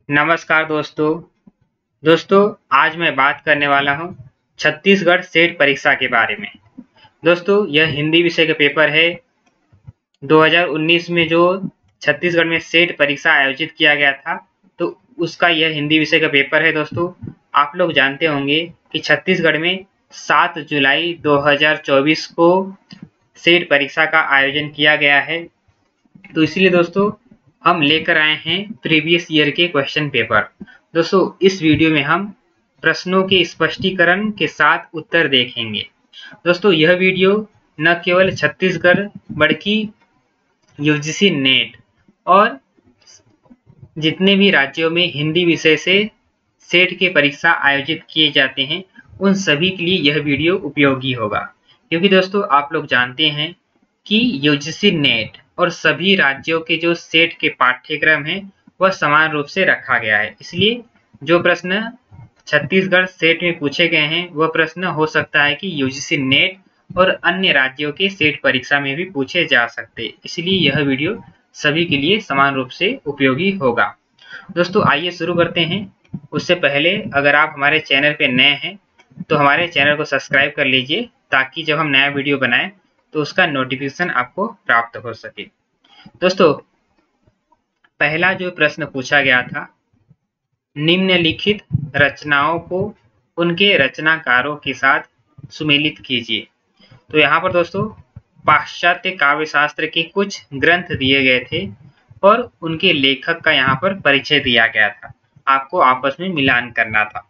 नमस्कार दोस्तों आज मैं बात करने वाला हूं छत्तीसगढ़ सेट परीक्षा के बारे में। दोस्तों यह हिंदी विषय का पेपर है। 2019 में जो छत्तीसगढ़ में सेट परीक्षा आयोजित किया गया था तो उसका यह हिंदी विषय का पेपर है। दोस्तों आप लोग जानते होंगे कि छत्तीसगढ़ में 7 जुलाई 2024 को सेट परीक्षा का आयोजन किया गया है। तो इसलिए दोस्तों हम लेकर आए हैं प्रीवियस ईयर के क्वेश्चन पेपर। दोस्तों इस वीडियो में हम प्रश्नों के स्पष्टीकरण के साथ उत्तर देखेंगे। दोस्तों यह वीडियो न केवल छत्तीसगढ़ बल्कि यूजीसी नेट और जितने भी राज्यों में हिंदी विषय से सेट के परीक्षा आयोजित किए जाते हैं उन सभी के लिए यह वीडियो उपयोगी होगा, क्योंकि दोस्तों आप लोग जानते हैं कि यूजीसी नेट और सभी राज्यों के जो सेट के पाठ्यक्रम हैं वह समान रूप से रखा गया है। इसलिए जो प्रश्न छत्तीसगढ़ सेट में पूछे गए हैं वह प्रश्न हो सकता है कि यूजीसी नेट और अन्य राज्यों के सेट परीक्षा में भी पूछे जा सकते। इसलिए यह वीडियो सभी के लिए समान रूप से उपयोगी होगा। दोस्तों आइए शुरू करते हैं। उससे पहले अगर आप हमारे चैनल पे नए हैं तो हमारे चैनल को सब्सक्राइब कर लीजिए, ताकि जब हम नया वीडियो बनाएं तो उसका नोटिफिकेशन आपको प्राप्त हो सके। दोस्तों पहला जो प्रश्न पूछा गया था, निम्नलिखित रचनाओं को उनके रचनाकारों के साथ सुमेलित कीजिए। तो यहाँ पर दोस्तों पाश्चात्य काव्य शास्त्र के कुछ ग्रंथ दिए गए थे और उनके लेखक का यहाँ पर परिचय दिया गया था। आपको आपस में मिलान करना था।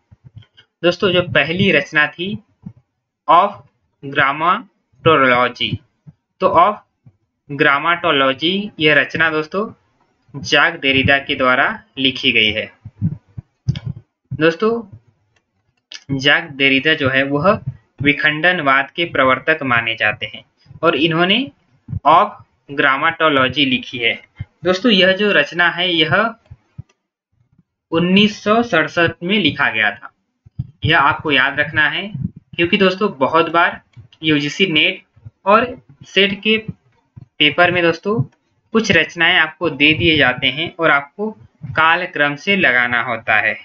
दोस्तों जो पहली रचना थी ऑफ ग्रामाटोलॉजी, तो ऑफ ग्रामाटोलॉजी यह रचना दोस्तों जाक देरिदा के द्वारा लिखी गई है। दोस्तों जाक देरिदा जो है वह विखंडनवाद के प्रवर्तक माने जाते हैं और इन्होंने ऑफ ग्रामाटोलॉजी लिखी है। दोस्तों यह जो रचना है यह 1967 में लिखा गया था। यह आपको याद रखना है, क्योंकि दोस्तों बहुत बार यूजीसी नेट और सेट के पेपर में दोस्तों कुछ रचनाएं आपको दे दिए जाते हैं और आपको कालक्रम से लगाना होता है।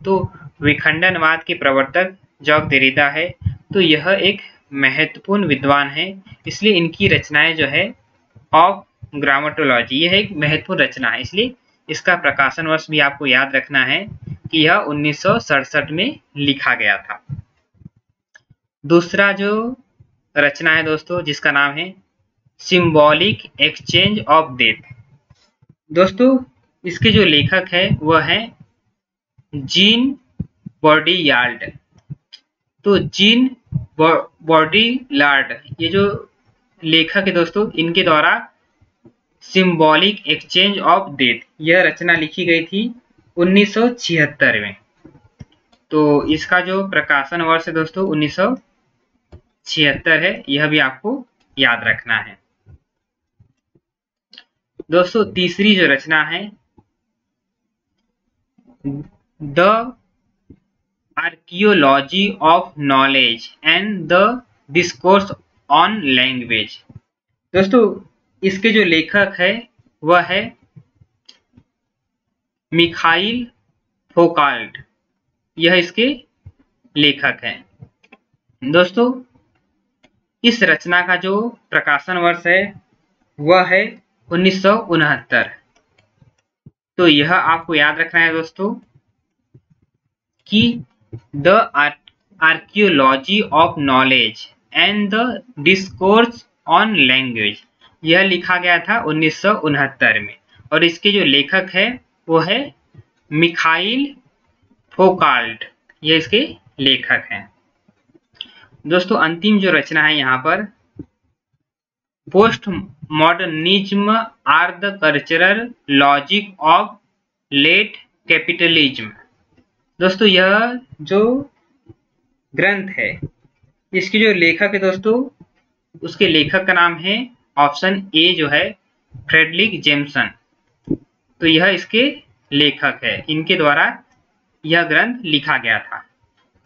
तो विखंडनवाद के प्रवर्तक जाक देरिदा है, तो यह एक महत्वपूर्ण विद्वान है, इसलिए इनकी रचनाएं जो है ऑफ ग्रामाटोलॉजी यह एक महत्वपूर्ण रचना है। इसलिए इसका प्रकाशन वर्ष भी आपको याद रखना है कि यह 1967 में लिखा गया था। दूसरा जो रचना है दोस्तों जिसका नाम है सिंबॉलिक एक्सचेंज ऑफ डेथ। दोस्तों इसके जो लेखक है वह है जीन बॉडीयार्ड। तो जीन बॉडीयार्ड ये जो लेखक है दोस्तों, इनके द्वारा सिंबॉलिक एक्सचेंज ऑफ डेथ यह रचना लिखी गई थी 1976 में। तो इसका जो प्रकाशन वर्ष है दोस्तों 1976 है, यह भी आपको याद रखना है। दोस्तों तीसरी जो रचना है the archaeology of knowledge and the discourse on language. दोस्तों इसके जो लेखक है वह है मिखाइल फोकाल्ट, यह इसके लेखक हैं। दोस्तों इस रचना का जो प्रकाशन वर्ष है वह है 1969। तो यह आपको याद रखना है दोस्तों कि the archaeology of knowledge and the discourse on language यह लिखा गया था 1969 में और इसके जो लेखक है वो है मिखाइल फोकाल्ट, ये इसके लेखक हैं। दोस्तों अंतिम जो रचना है यहाँ पर post modernism or the cultural logic of late capitalism. दोस्तों यह जो ग्रंथ है इसके जो लेखक है दोस्तों, उसके लेखक का नाम है ऑप्शन ए जो है फ्रेडरिक जेम्सन। तो यह इसके लेखक है, इनके द्वारा यह ग्रंथ लिखा गया था।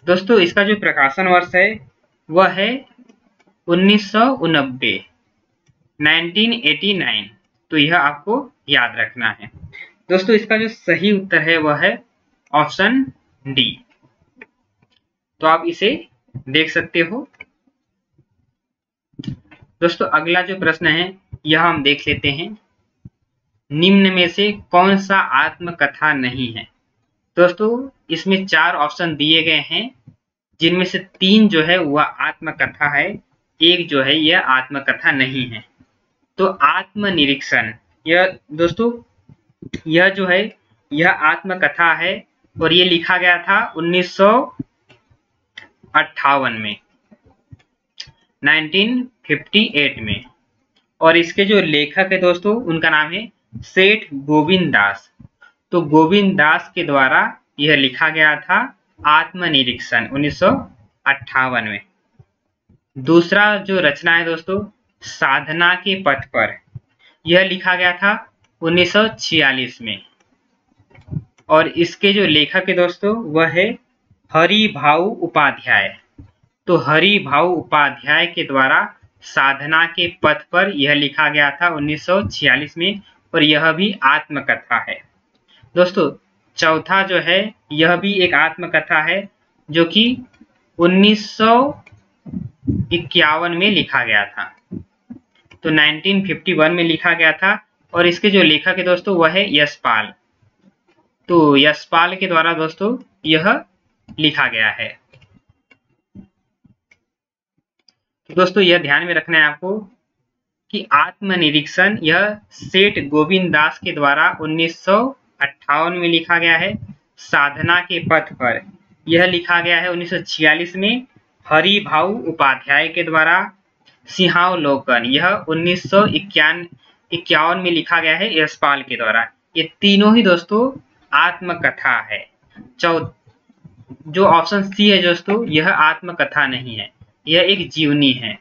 दोस्तों इसका जो प्रकाशन वर्ष है वह है 1989। तो यह आपको याद रखना है। दोस्तों इसका जो सही उत्तर है वह है ऑप्शन डी। तो आप इसे देख सकते हो। दोस्तों अगला जो प्रश्न है यह हम देख लेते हैं। निम्न में से कौन सा आत्मकथा नहीं है? दोस्तों इसमें 4 ऑप्शन दिए गए हैं, जिनमें से 3 जो है वह आत्मकथा है, एक जो है यह आत्मकथा नहीं है। तो आत्मनिरीक्षण, यह दोस्तों यह जो है यह आत्मकथा है और ये लिखा गया था 1958 में, 1958 में। और इसके जो लेखक है दोस्तों उनका नाम है सेठ गोविंद दास। तो गोविंद दास के द्वारा यह लिखा गया था आत्मनिरीक्षण 1958 में। दूसरा जो रचना है दोस्तों साधना के पथ पर, यह लिखा गया था 1946 में। और इसके जो लेखक है दोस्तों वह है हरिभाऊ उपाध्याय। तो हरिभाऊ उपाध्याय के द्वारा साधना के पथ पर यह लिखा गया था 1946 में, और यह भी आत्मकथा है। दोस्तों चौथा जो है यह भी एक आत्मकथा है, जो कि 1951 में लिखा गया था। तो 1951 में लिखा गया था, और इसके जो लेखक है दोस्तों वह है यशपाल। तो यशपाल के द्वारा दोस्तों यह लिखा गया है। तो दोस्तों यह ध्यान में रखना है आपको कि आत्मनिरीक्षण यह सेठ गोविंद दास के द्वारा 1958 में लिखा गया है। साधना के पथ पर यह लिखा गया है 1946 में हरिभाऊ उपाध्याय के द्वारा। सिंहावलोकन यह 1951 में लिखा गया है यशपाल के द्वारा। ये तीनों ही दोस्तों आत्मकथा है। जो ऑप्शन सी है दोस्तों यह आत्मकथा नहीं है, यह एक जीवनी है।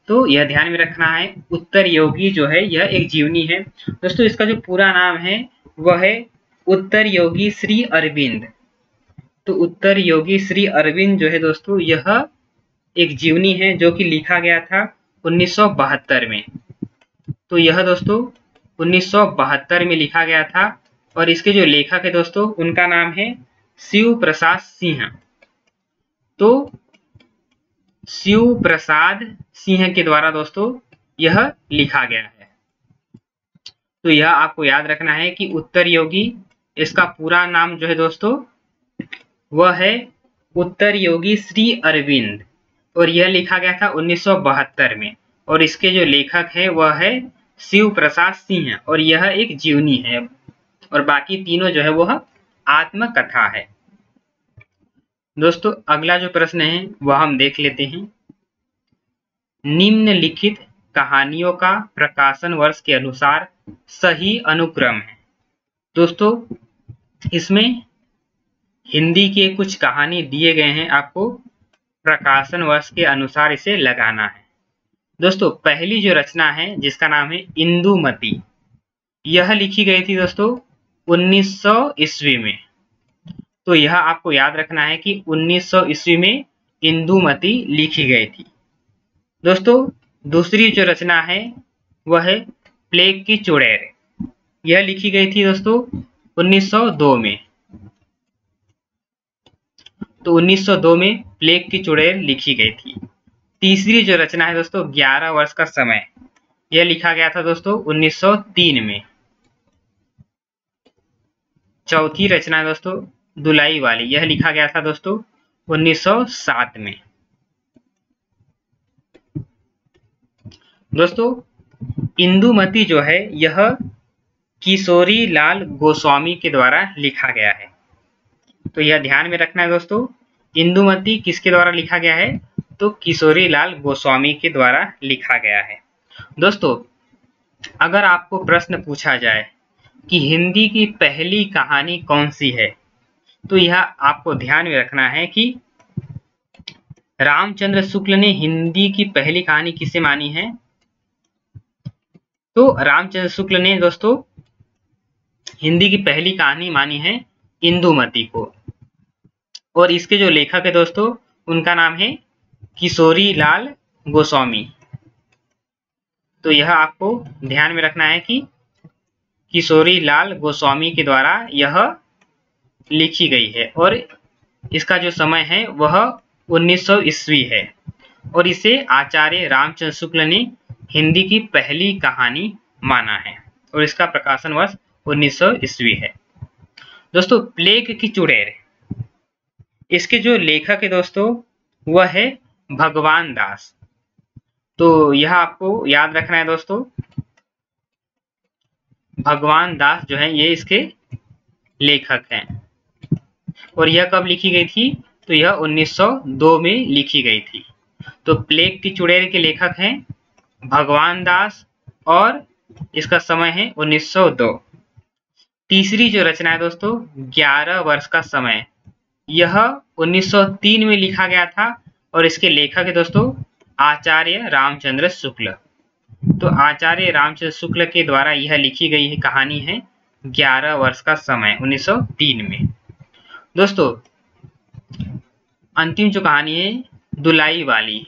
तो यह ध्यान में रखना है। उत्तर योगी जो है यह एक जीवनी है। दोस्तों इसका जो पूरा नाम है वह है उत्तर योगी श्री अरविंद। तो उत्तर योगी श्री अरविंद जो है दोस्तों यह एक जीवनी है, जो कि लिखा गया था 1972 में। तो यह दोस्तों 1972 में लिखा गया था, और इसके जो लेखक है दोस्तों उनका नाम है शिव प्रसाद सिंह। तो शिव प्रसाद सिंह के द्वारा दोस्तों यह लिखा गया है। तो यह आपको याद रखना है कि उत्तर योगी, इसका पूरा नाम जो है दोस्तों वह है उत्तर योगी श्री अरविंद, और यह लिखा गया था 1972 में। और इसके जो लेखक है वह है शिव प्रसाद सिंह, और यह एक जीवनी है, और बाकी तीनों जो है वह आत्मकथा है। दोस्तों अगला जो प्रश्न है वह हम देख लेते हैं। निम्नलिखित कहानियों का प्रकाशन वर्ष के अनुसार सही अनुक्रम है। दोस्तों इसमें हिंदी के कुछ कहानी दिए गए हैं, आपको प्रकाशन वर्ष के अनुसार इसे लगाना है। दोस्तों पहली जो रचना है जिसका नाम है इंदुमती, यह लिखी गई थी दोस्तों 1900 ईस्वी में। तो यह आपको याद रखना है कि 1900 ईस्वी में इंदुमती लिखी गई थी। दोस्तों दूसरी जो रचना है वह है प्लेग की चुड़ैल, यह लिखी गई थी दोस्तों 1902 में। तो 1902 में प्लेग की चुड़ैल लिखी गई थी। तीसरी जो रचना है दोस्तों 11 वर्ष का समय, यह लिखा गया था दोस्तों 1903 में। चौथी रचना है दोस्तों दुलाई वाली, यह लिखा गया था दोस्तों 1907 में। दोस्तों इंदुमती जो है यह किशोरी लाल गोस्वामी के द्वारा लिखा गया है। तो यह ध्यान में रखना है दोस्तों, इंदुमती किसके द्वारा लिखा गया है? तो किशोरी लाल गोस्वामी के द्वारा लिखा गया है। दोस्तों अगर आपको प्रश्न पूछा जाए कि हिंदी की पहली कहानी कौन सी है, तो यह आपको ध्यान में रखना है कि रामचंद्र शुक्ल ने हिंदी की पहली कहानी किसे मानी है? तो रामचंद्र शुक्ल ने दोस्तों हिंदी की पहली कहानी मानी है इंदुमती को, और इसके जो लेखक है दोस्तों उनका नाम है किशोरी लाल गोस्वामी। तो यह आपको ध्यान में रखना है कि किशोरी लाल गोस्वामी के द्वारा यह लिखी गई है और इसका जो समय है वह 1900 ईस्वी है और इसे आचार्य रामचंद्र शुक्ल ने हिंदी की पहली कहानी माना है और इसका प्रकाशन वर्ष 1900 ईस्वी है। दोस्तों प्लेग की चुड़ैल, इसके जो लेखक है दोस्तों वह है भगवान दास। तो यह आपको याद रखना है दोस्तों, भगवान दास जो है ये इसके लेखक हैं और यह कब लिखी गई थी, तो यह 1902 में लिखी गई थी। तो प्लेग की चुड़ैल के लेखक हैं भगवान दास और इसका समय है 1902। तीसरी जो रचना है दोस्तों 11 वर्ष का समय, यह 1903 में लिखा गया था और इसके लेखक है दोस्तों आचार्य रामचंद्र शुक्ल। तो आचार्य रामचंद्र शुक्ल के द्वारा यह लिखी गई है कहानी है 11 वर्ष का समय 1903 में। दोस्तों अंतिम जो कहानी है दुलाई वाली,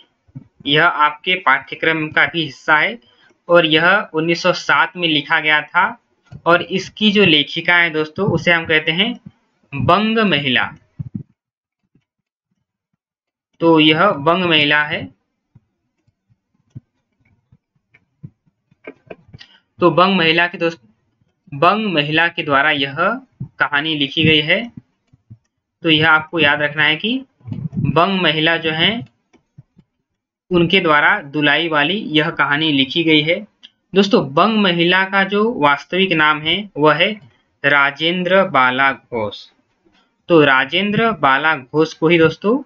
यह आपके पाठ्यक्रम का भी हिस्सा है और यह 1907 में लिखा गया था और इसकी जो लेखिका है दोस्तों उसे हम कहते हैं बंग महिला। तो यह बंग महिला है। तो बंग महिला के द्वारा यह कहानी लिखी गई है। तो यह आपको याद रखना है कि बंग महिला जो है उनके द्वारा दुलाई वाली यह कहानी लिखी गई है। दोस्तों बंग महिला का जो वास्तविक नाम है वह है राजेंद्र बाला घोष। तो राजेंद्र बाला घोष को ही दोस्तों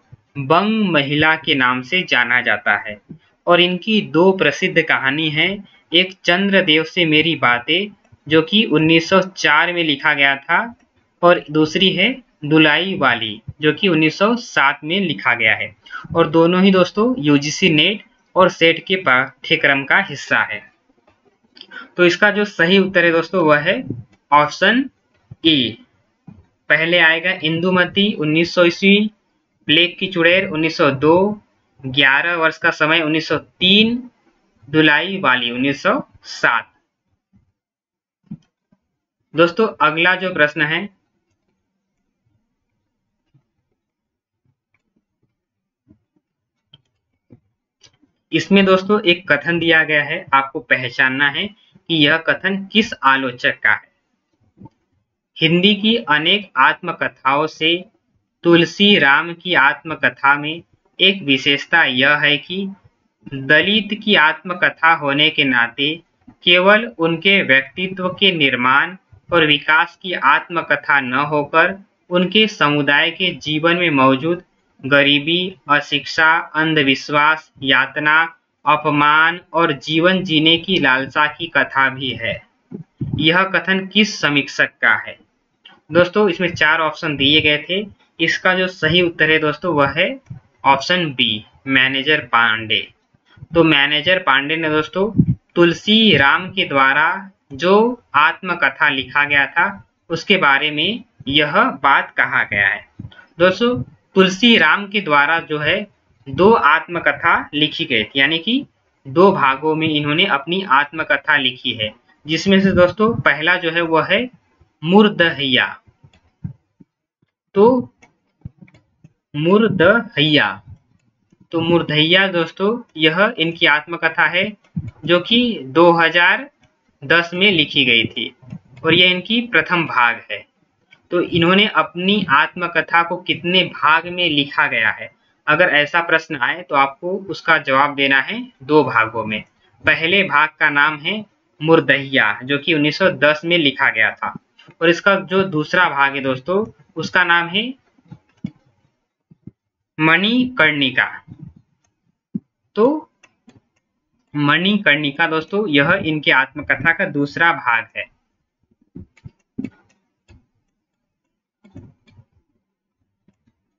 बंग महिला के नाम से जाना जाता है और इनकी दो प्रसिद्ध कहानी है, एक चंद्रदेव से मेरी बातें जो कि 1904 में लिखा गया था और दूसरी है दुलाई वाली जो कि 1907 में लिखा गया है और दोनों ही दोस्तों यूजीसी नेट और सेट के पाठ्यक्रम का हिस्सा है। तो इसका जो सही उत्तर है दोस्तों वह है ऑप्शन ए। पहले आएगा इंदुमती 1900 ईस्वी, प्लेग की चुड़ैल 1902, 11 वर्ष का समय 1903, दुलाई वाली 1907। दोस्तों अगला जो प्रश्न है इसमें दोस्तों एक कथन दिया गया है, आपको पहचानना है कि यह कथन किस आलोचक का है। हिंदी की अनेक आत्मकथाओं से तुलसी राम की आत्मकथा में एक विशेषता यह है कि दलित की आत्मकथा होने के नाते केवल उनके व्यक्तित्व के निर्माण और विकास की आत्मकथा न होकर उनके समुदाय के जीवन में मौजूद गरीबी, अशिक्षा, अंधविश्वास, यातना, अपमान और जीवन जीने की लालसा की कथा भी है। यह कथन किस समीक्षक का है? दोस्तों इसमें 4 ऑप्शन दिए गए थे, इसका जो सही उत्तर है दोस्तों वह है ऑप्शन बी, मैनेजर पांडे। तो मैनेजर पांडे ने दोस्तों तुलसी राम के द्वारा जो आत्मकथा लिखा गया था उसके बारे में यह बात कहा गया है। दोस्तों तुलसी राम के द्वारा जो है 2 आत्मकथा लिखी गई थी, यानी कि 2 भागों में इन्होंने अपनी आत्मकथा लिखी है, जिसमें से दोस्तों पहला जो है वह है मुर्दहिया। तो मुर्दहिया दोस्तों यह इनकी आत्मकथा है जो कि 2010 में लिखी गई थी और यह इनकी प्रथम भाग है। तो इन्होंने अपनी आत्मकथा को कितने भाग में लिखा गया है, अगर ऐसा प्रश्न आए तो आपको उसका जवाब देना है 2 भागों में। पहले भाग का नाम है मुर्दहिया जो कि 1910 में लिखा गया था और इसका जो दूसरा भाग है दोस्तों उसका नाम है मणिकर्णिका। तो मणिकर्णिका दोस्तों यह इनकी आत्मकथा का दूसरा भाग है।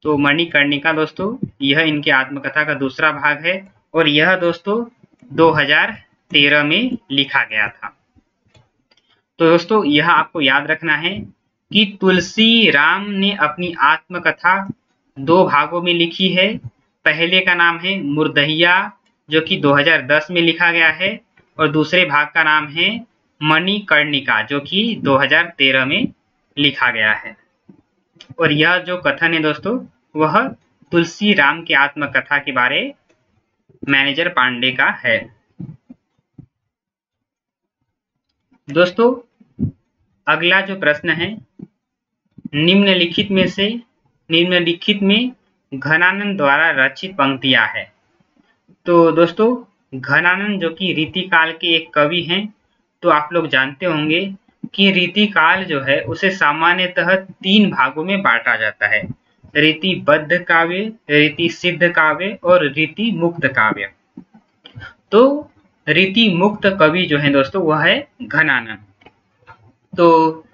तो मणिकर्णिका दोस्तों यह इनकी आत्मकथा का दूसरा भाग है और यह दोस्तों 2013 में लिखा गया था। तो दोस्तों यह आपको याद रखना है कि तुलसी राम ने अपनी आत्मकथा 2 भागों में लिखी है। पहले का नाम है मुर्दहिया जो कि 2010 में लिखा गया है और दूसरे भाग का नाम है मणिकर्णिका, जो कि 2013 में लिखा गया है। और यह जो कथन है दोस्तों, वह तुलसी राम की आत्मकथा के बारे मैनेजर पांडे का है। दोस्तों अगला जो प्रश्न है, निम्नलिखित में घनानंद द्वारा रचित पंक्तियां है। तो दोस्तों घनानंद जो कि रीतिकाल के एक कवि हैं, तो आप लोग जानते होंगे कि रीतिकाल जो है उसे सामान्यतः 3 भागों में बांटा जाता है, रीतिबद्ध काव्य, रीति सिद्ध काव्य और रीति मुक्त काव्य। तो रीति मुक्त कवि जो है दोस्तों वह है घनानंद। तो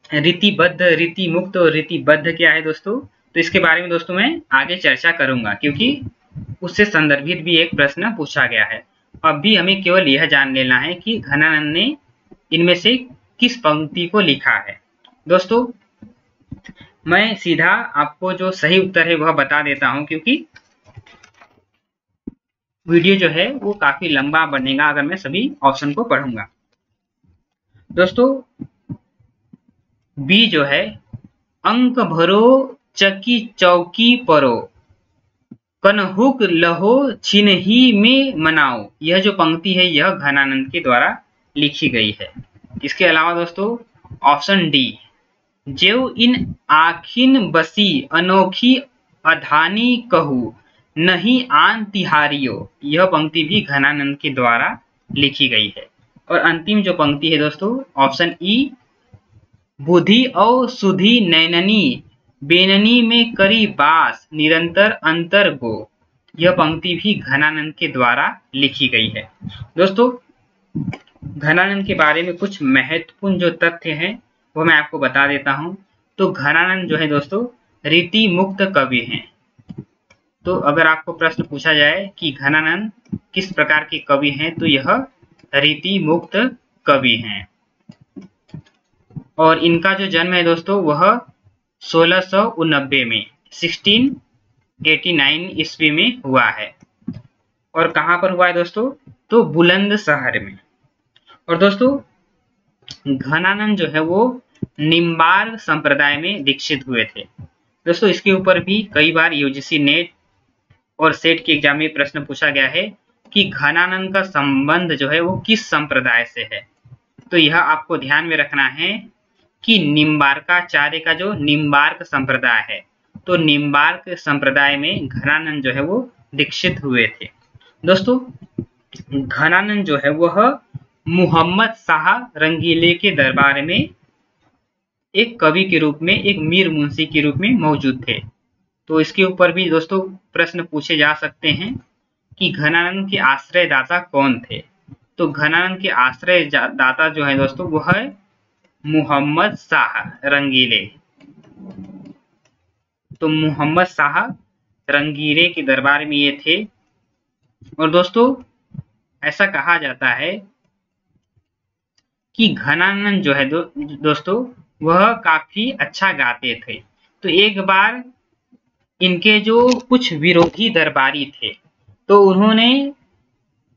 रीतिबद्ध, रीति मुक्त और रीतिबद्ध क्या है दोस्तों, तो इसके बारे में दोस्तों मैं आगे चर्चा करूंगा, क्योंकि उससे संदर्भित भी एक प्रश्न पूछा गया है। अभी हमें केवल यह जान लेना है कि घनानंद ने इनमें से किस पंक्ति को लिखा है। दोस्तों मैं सीधा आपको जो सही उत्तर है वह बता देता हूं, क्योंकि वीडियो जो है वो काफी लंबा बनेगा अगर मैं सभी ऑप्शन को पढ़ूंगा। दोस्तों बी जो है, अंक भरो चकी चौकी परो, कनहुक लहो छिनही में मनाओ, यह जो पंक्ति है यह घनानंद के द्वारा लिखी गई है। इसके अलावा दोस्तों ऑप्शन डी, जेव इन आखिन बसी अनोखी अधानी कहू नहीं आन तिहारियो, यह पंक्ति भी घनानंद के द्वारा लिखी गई है। और अंतिम जो पंक्ति है दोस्तों ऑप्शन ई, बुद्धि और सुधि नैननी बेननी में करी बास निरंतर अंतर गो, यह पंक्ति भी घनानंद के द्वारा लिखी गई है। दोस्तों घनानंद के बारे में कुछ महत्वपूर्ण जो तथ्य हैं वो मैं आपको बता देता हूं। तो घनानंद जो है दोस्तों रीति मुक्त कवि हैं। तो अगर आपको प्रश्न पूछा जाए कि घनानंद किस प्रकार के कवि हैं, तो यह रीति मुक्त कवि हैं। और इनका जो जन्म है दोस्तों वह 1689 में 1689 ईस्वी में हुआ है। और कहां पर हुआ है दोस्तों, तो बुलंदशहर में। और दोस्तों घनानंद जो है वो निम्बार्क संप्रदाय में दीक्षित हुए थे। दोस्तों इसके ऊपर भी कई बार यूजीसी नेट और सेट के एग्जाम में प्रश्न पूछा गया है कि घनानंद का संबंध जो है वो किस संप्रदाय से है। तो यह आपको ध्यान में रखना है कि निम्बार्काचार्य का जो निम्बार्क संप्रदाय है, तो निम्बार्क संप्रदाय में घनानंद जो है वो दीक्षित हुए थे। दोस्तों घनानंद जो है वह मोहम्मद शाह रंगीले के दरबार में एक कवि के रूप में, एक मीर मुंशी के रूप में मौजूद थे। तो इसके ऊपर भी दोस्तों प्रश्न पूछे जा सकते हैं कि घनानंद के आश्रयदाता कौन थे। तो घनानंद के आश्रयदाता जो है दोस्तों वह है मोहम्मद शाह रंगीले। तो मोहम्मद शाह रंगीले के दरबार में ये थे। और दोस्तों ऐसा कहा जाता है कि घनानंद जो है दोस्तों वह काफी अच्छा गाते थे। तो एक बार इनके जो कुछ विरोधी दरबारी थे, तो उन्होंने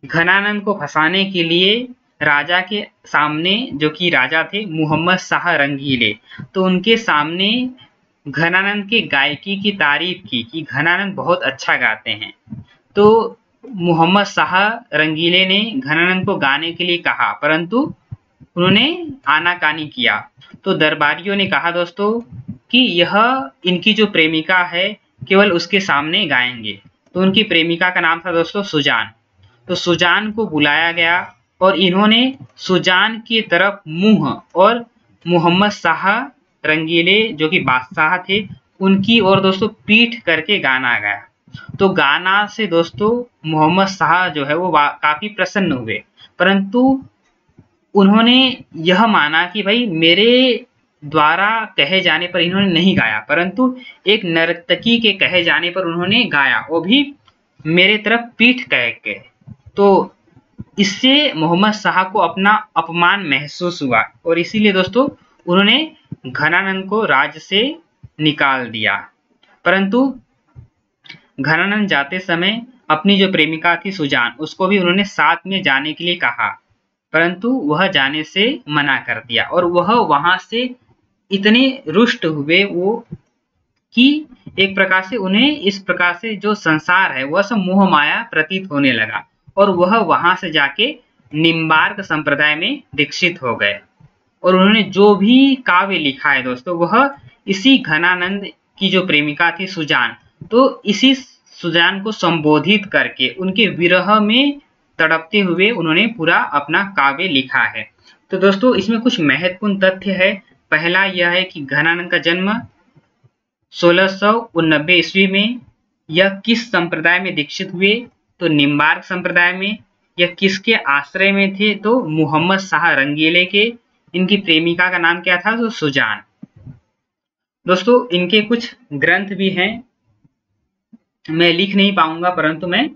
घनानंद को फंसाने के लिए राजा के सामने, जो कि राजा थे मोहम्मद शाह रंगीले, तो उनके सामने घनानंद के गायकी की तारीफ की कि घनानंद बहुत अच्छा गाते हैं। तो मोहम्मद शाह रंगीले ने घनानंद को गाने के लिए कहा, परंतु उन्होंने आनाकानी किया। तो दरबारियों ने कहा दोस्तों कि यह इनकी जो प्रेमिका है केवल उसके सामने गाएंगे। तो उनकी प्रेमिका का नाम था दोस्तों सुजान। तो सुजान को बुलाया गया और इन्होंने सुजान की तरफ मुंह और मोहम्मद शाह रंगीले जो कि बादशाह थे उनकी ओर दोस्तों पीठ करके गाना गाया। तो गाना से दोस्तों मोहम्मद शाह जो है वो काफी प्रसन्न हुए, परंतु उन्होंने यह माना कि भाई मेरे द्वारा कहे जाने पर इन्होंने नहीं गाया, परंतु एक नर्तकी के कहे जाने पर उन्होंने गाया, वो भी मेरे तरफ पीठ कह के। तो इससे मोहम्मद शाह को अपना अपमान महसूस हुआ और इसीलिए दोस्तों उन्होंने घनानंद को राज्य से निकाल दिया। परंतु घनानंद जाते समय अपनी जो प्रेमिका थी सुजान, उसको भी उन्होंने साथ में जाने के लिए कहा, परंतु वह जाने से मना कर दिया और वह वहां से इतने रुष्ट हुए वो कि एक प्रकार से उन्हें इस प्रकार से जो संसार है वह सब मोह माया प्रतीत होने लगा और वह वहां से जाके निम्बार्क संप्रदाय में दीक्षित हो गए। और उन्होंने जो भी काव्य लिखा है दोस्तों वह इसी घनानंद की जो प्रेमिका थी सुजान, तो इसी सुजान को संबोधित करके उनके विरह में तड़पते हुए उन्होंने पूरा अपना काव्य लिखा है। तो दोस्तों इसमें कुछ महत्वपूर्ण तथ्य है। पहला यह है कि घनानंद का जन्म 1689 ईस्वी में। यह किस संप्रदाय में दीक्षित हुए? तो निम्बार्क संप्रदाय में। यह किसके आश्रय में थे? तो मोहम्मद शाह रंगीले के। इनकी प्रेमिका का नाम क्या था? तो सुजान। दोस्तों इनके कुछ ग्रंथ भी हैं, मैं लिख नहीं पाऊंगा परंतु मैं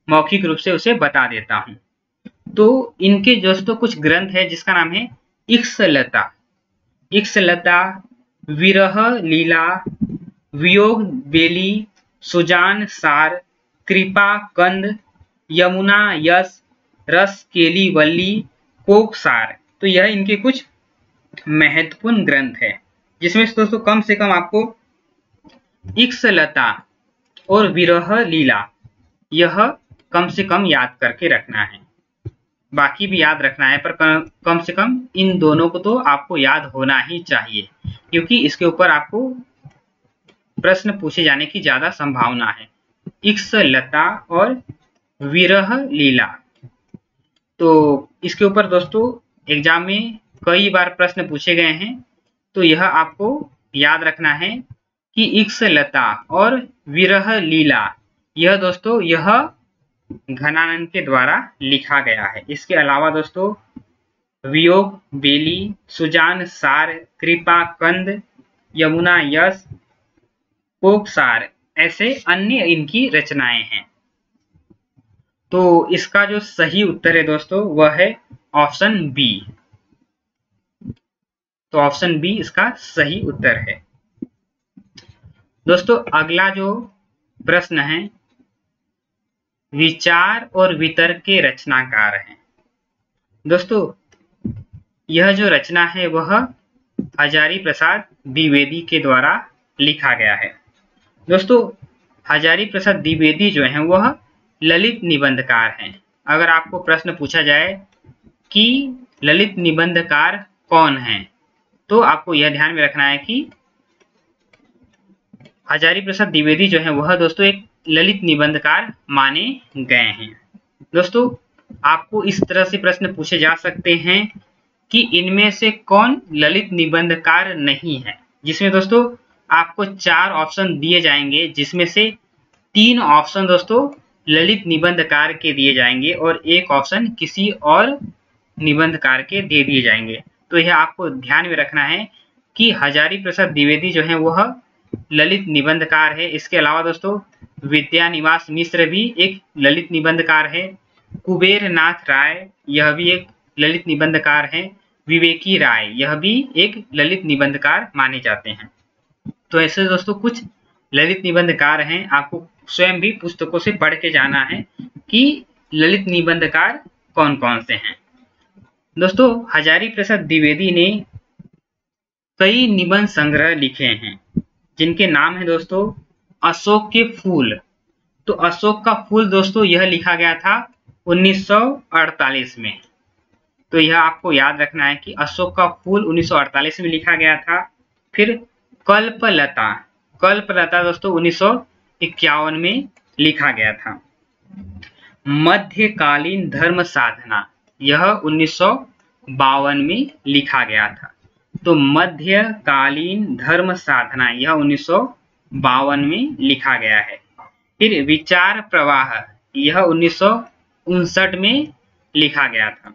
मौखिक रूप से उसे बता देता हूं। तो इनके दोस्तों कुछ ग्रंथ है जिसका नाम है इक्सलता, इक्सलता, विरह लीला, वियोग बेली, सुजान सार, कृपा कंद, यमुना यश, रस केली वल्ली, कोक सार। तो यह इनके कुछ महत्वपूर्ण ग्रंथ है जिसमें दोस्तों कम से कम आपको इक्सलता और विरह लीला यह कम से कम याद करके रखना है। बाकी भी याद रखना है पर कम से कम इन दोनों को तो आपको याद होना ही चाहिए क्योंकि इसके ऊपर आपको प्रश्न पूछे जाने की ज्यादा संभावना है। इक्सलता और विरह लीला, तो इसके ऊपर दोस्तों एग्जाम में कई बार प्रश्न पूछे गए हैं। तो यह आपको याद रखना है कि इक्सलता और विरह लीला यह दोस्तों यह घनानंद के द्वारा लिखा गया है। इसके अलावा दोस्तों वियोग बेली, सुजान सार, कृपा कंद, यमुना यश, कोक सार ऐसे अन्य इनकी रचनाएं हैं। तो इसका जो सही उत्तर है दोस्तों वह है ऑप्शन बी। तो ऑप्शन बी इसका सही उत्तर है। दोस्तों अगला जो प्रश्न है, विचार और वितर्क के रचनाकार हैं। दोस्तों यह जो रचना है वह हजारी प्रसाद द्विवेदी के द्वारा लिखा गया है। दोस्तों हजारी प्रसाद द्विवेदी जो हैं वह ललित निबंधकार हैं। अगर आपको प्रश्न पूछा जाए कि ललित निबंधकार कौन हैं, तो आपको यह ध्यान में रखना है कि हजारी प्रसाद द्विवेदी जो है वह दोस्तों एक ललित निबंधकार माने गए हैं। दोस्तों आपको इस तरह से प्रश्न पूछे जा सकते हैं कि इनमें से कौन ललित निबंधकार नहीं है, जिसमें दोस्तों आपको 4 ऑप्शन दिए जाएंगे जिसमें से 3 ऑप्शन दोस्तों ललित निबंधकार के दिए जाएंगे और 1 ऑप्शन किसी और निबंधकार के दे दिए जाएंगे। तो यह आपको ध्यान में रखना है कि हजारी प्रसाद द्विवेदी जो है वह ललित निबंधकार है। इसके अलावा दोस्तों विद्यानिवास मिश्र भी एक ललित निबंधकार है। कुबेर नाथ राय यह भी एक ललित निबंधकार है। विवेकी राय यह भी एक ललित निबंधकार माने जाते हैं। तो ऐसे दोस्तों कुछ ललित निबंधकार हैं, आपको स्वयं भी पुस्तकों से पढ़ के जाना है कि ललित निबंधकार कौन कौन से हैं। दोस्तों हजारी प्रसाद द्विवेदी ने कई निबंध संग्रह लिखे हैं जिनके नाम है दोस्तों अशोक के फूल। तो अशोक का फूल दोस्तों यह लिखा गया था 1948 में। तो यह आपको याद रखना है कि अशोक का फूल 1948 में लिखा गया था। फिर कल्पलता, कल्पलता दोस्तों 1951 में लिखा गया था। मध्यकालीन धर्म साधना यह 1952 में लिखा गया था। तो मध्यकालीन धर्म साधना यह 1952 में लिखा गया है। फिर विचार प्रवाह यह 1959 में लिखा गया था।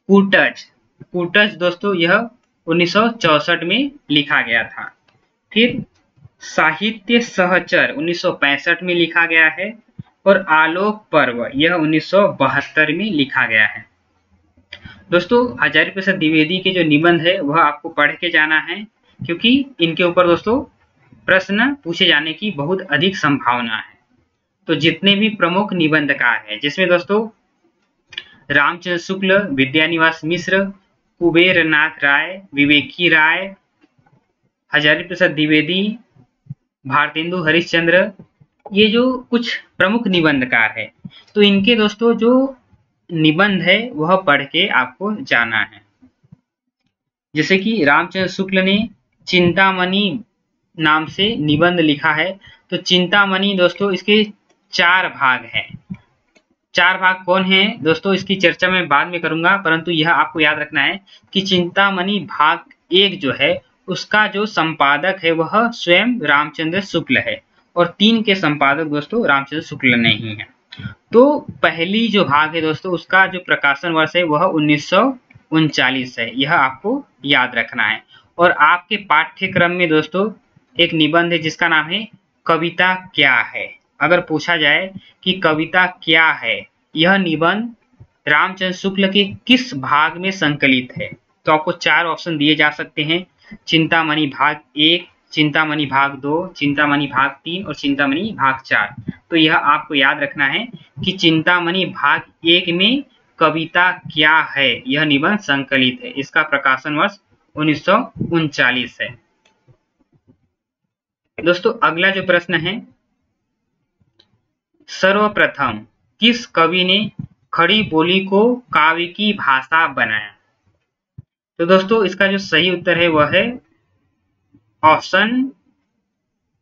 कूटज, कूटज दोस्तों यह 1964 में लिखा गया था। फिर साहित्य सहचर 1965 में लिखा गया है और आलोक पर्व यह 1972 में लिखा गया है। दोस्तों हजारी प्रसाद द्विवेदी के जो निबंध है वह आपको पढ़ के जाना है क्योंकि इनके ऊपर दोस्तों प्रश्न पूछे जाने की बहुत अधिक संभावना है। तो जितने भी प्रमुख निबंधकार हैं जिसमें दोस्तों रामचंद्र शुक्ल, विद्यानिवास मिश्र, कुबेर नाथ राय, विवेकी राय, हजारी प्रसाद द्विवेदी, भारतेंदु हरिश्चंद्र, ये जो कुछ प्रमुख निबंधकार है। तो इनके दोस्तों जो निबंध है वह पढ़ के आपको जाना है। जैसे कि रामचंद्र शुक्ल ने चिंतामणि नाम से निबंध लिखा है। तो चिंतामणि दोस्तों इसके 4 भाग हैं। 4 भाग कौन है दोस्तों, इसकी चर्चा मैं बाद में करूंगा, परंतु यह आपको याद रखना है कि चिंतामणि भाग 1 जो है उसका जो संपादक है वह स्वयं रामचंद्र शुक्ल है और 3 के संपादक दोस्तों रामचंद्र शुक्ल नहीं है। तो पहली जो भाग है दोस्तों उसका जो प्रकाशन वर्ष है वह 1939 है, यह आपको याद रखना है। और आपके पाठ्यक्रम में दोस्तों एक निबंध है जिसका नाम है कविता क्या है। अगर पूछा जाए कि कविता क्या है, यह निबंध रामचंद्र शुक्ल के किस भाग में संकलित है, तो आपको 4 ऑप्शन दिए जा सकते हैं। चिंतामणि भाग 1, चिंतामणि भाग 2, चिंतामणि भाग 3 और चिंतामणि भाग 4। तो यह आपको याद रखना है कि चिंतामणि भाग 1 में कविता क्या है यह निबंध संकलित है। इसका प्रकाशन वर्ष 1939 है। दोस्तों अगला जो प्रश्न है, सर्वप्रथम किस कवि ने खड़ी बोली को काव्य की भाषा बनाया? तो दोस्तों इसका जो सही उत्तर है वह है ऑप्शन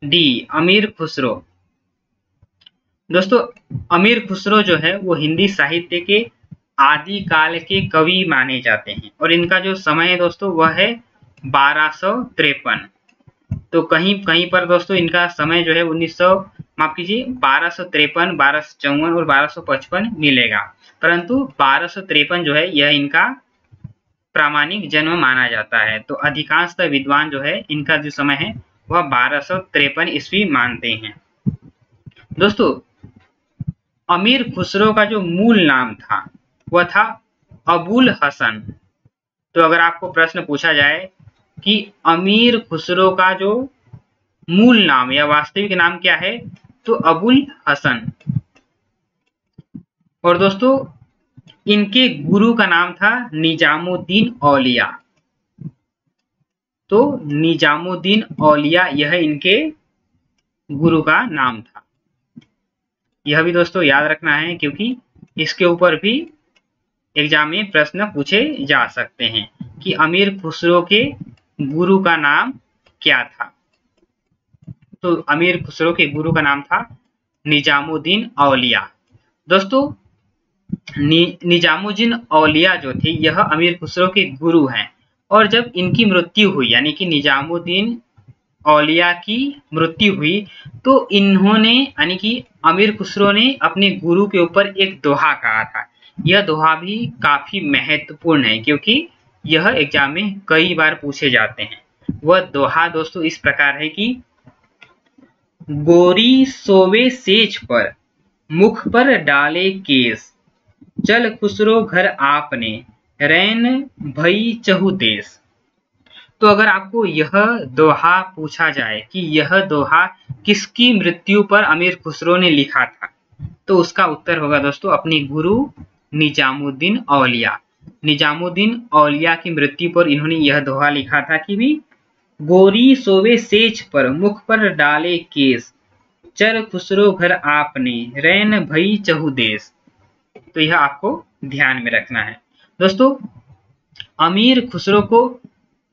डी, अमीर खुसरो। दोस्तों अमीर खुसरो जो है वो हिंदी साहित्य के आदिकाल के कवि माने जाते हैं और इनका जो समय है दोस्तों वह है 1253। तो कहीं कहीं पर दोस्तों इनका समय जो है 1253, 1254 और 1255 मिलेगा, परंतु 1253 जो है यह इनका प्रामाणिक जन्म माना जाता है। तो अधिकांशतः विद्वान जो है इनका जो समय है वह 1253 ईस्वी मानते हैं। दोस्तों अमीर खुसरो का जो मूल नाम था वह था अबुल हसन। तो अगर आपको प्रश्न पूछा जाए कि अमीर खुसरो का जो मूल नाम या वास्तविक नाम क्या है, तो अबुल हसन। और दोस्तों इनके गुरु का नाम था निजामुद्दीन औलिया। तो निजामुद्दीन औलिया यह इनके गुरु का नाम था। यह भी दोस्तों याद रखना है क्योंकि इसके ऊपर भी एग्जाम में प्रश्न पूछे जा सकते हैं कि अमीर खुसरो के गुरु का नाम क्या था। तो अमीर खुसरो के गुरु का नाम था निजामुद्दीन औलिया। दोस्तों निजामुद्दीन औलिया जो थे यह अमीर खुसरो के गुरु हैं और जब इनकी मृत्यु हुई यानी कि निजामुद्दीन औलिया की मृत्यु हुई तो इन्होंने यानी कि अमीर खुसरो ने अपने गुरु के ऊपर एक दोहा कहा था। यह दोहा भी काफी महत्वपूर्ण है क्योंकि यह एग्जाम में कई बार पूछे जाते हैं। वह दोहा दोस्तों इस प्रकार है कि गोरी सोवे सेज पर, मुख पर डाले केस, चल खुसरो घर आपने, रैन भई चहु देश। तो अगर आपको यह दोहा पूछा जाए कि यह दोहा किसकी मृत्यु पर अमीर खुसरो ने लिखा था, तो उसका उत्तर होगा दोस्तों अपने गुरु निजामुद्दीन औलिया। निजामुद्दीन औलिया की मृत्यु पर इन्होंने यह दोहा लिखा था कि भी गोरी सोवे सेज पर, मुख पर डाले केस, चर खुसरो घर आपने, रैन भई चहु देश। तो यह आपको ध्यान में रखना है। दोस्तों अमीर खुसरो को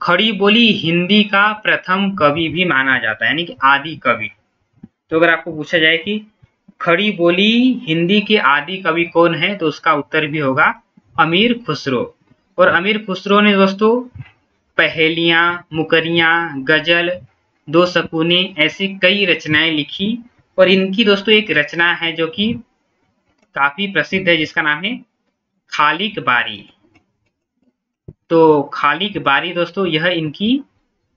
खड़ी बोली हिंदी का प्रथम कवि भी माना जाता है यानी कि आदि कवि। तो अगर आपको पूछा जाए कि खड़ी बोली हिंदी के आदि कवि कौन है, तो उसका उत्तर भी होगा अमीर खुसरो। और अमीर खुसरो ने दोस्तों पहेलियां, मुकरियां, गजल, दो सकूने ऐसी कई रचनाएं लिखी और इनकी दोस्तों एक रचना है जो कि काफी प्रसिद्ध है जिसका नाम है खालिक बारी। तो खालिक बारी दोस्तों यह इनकी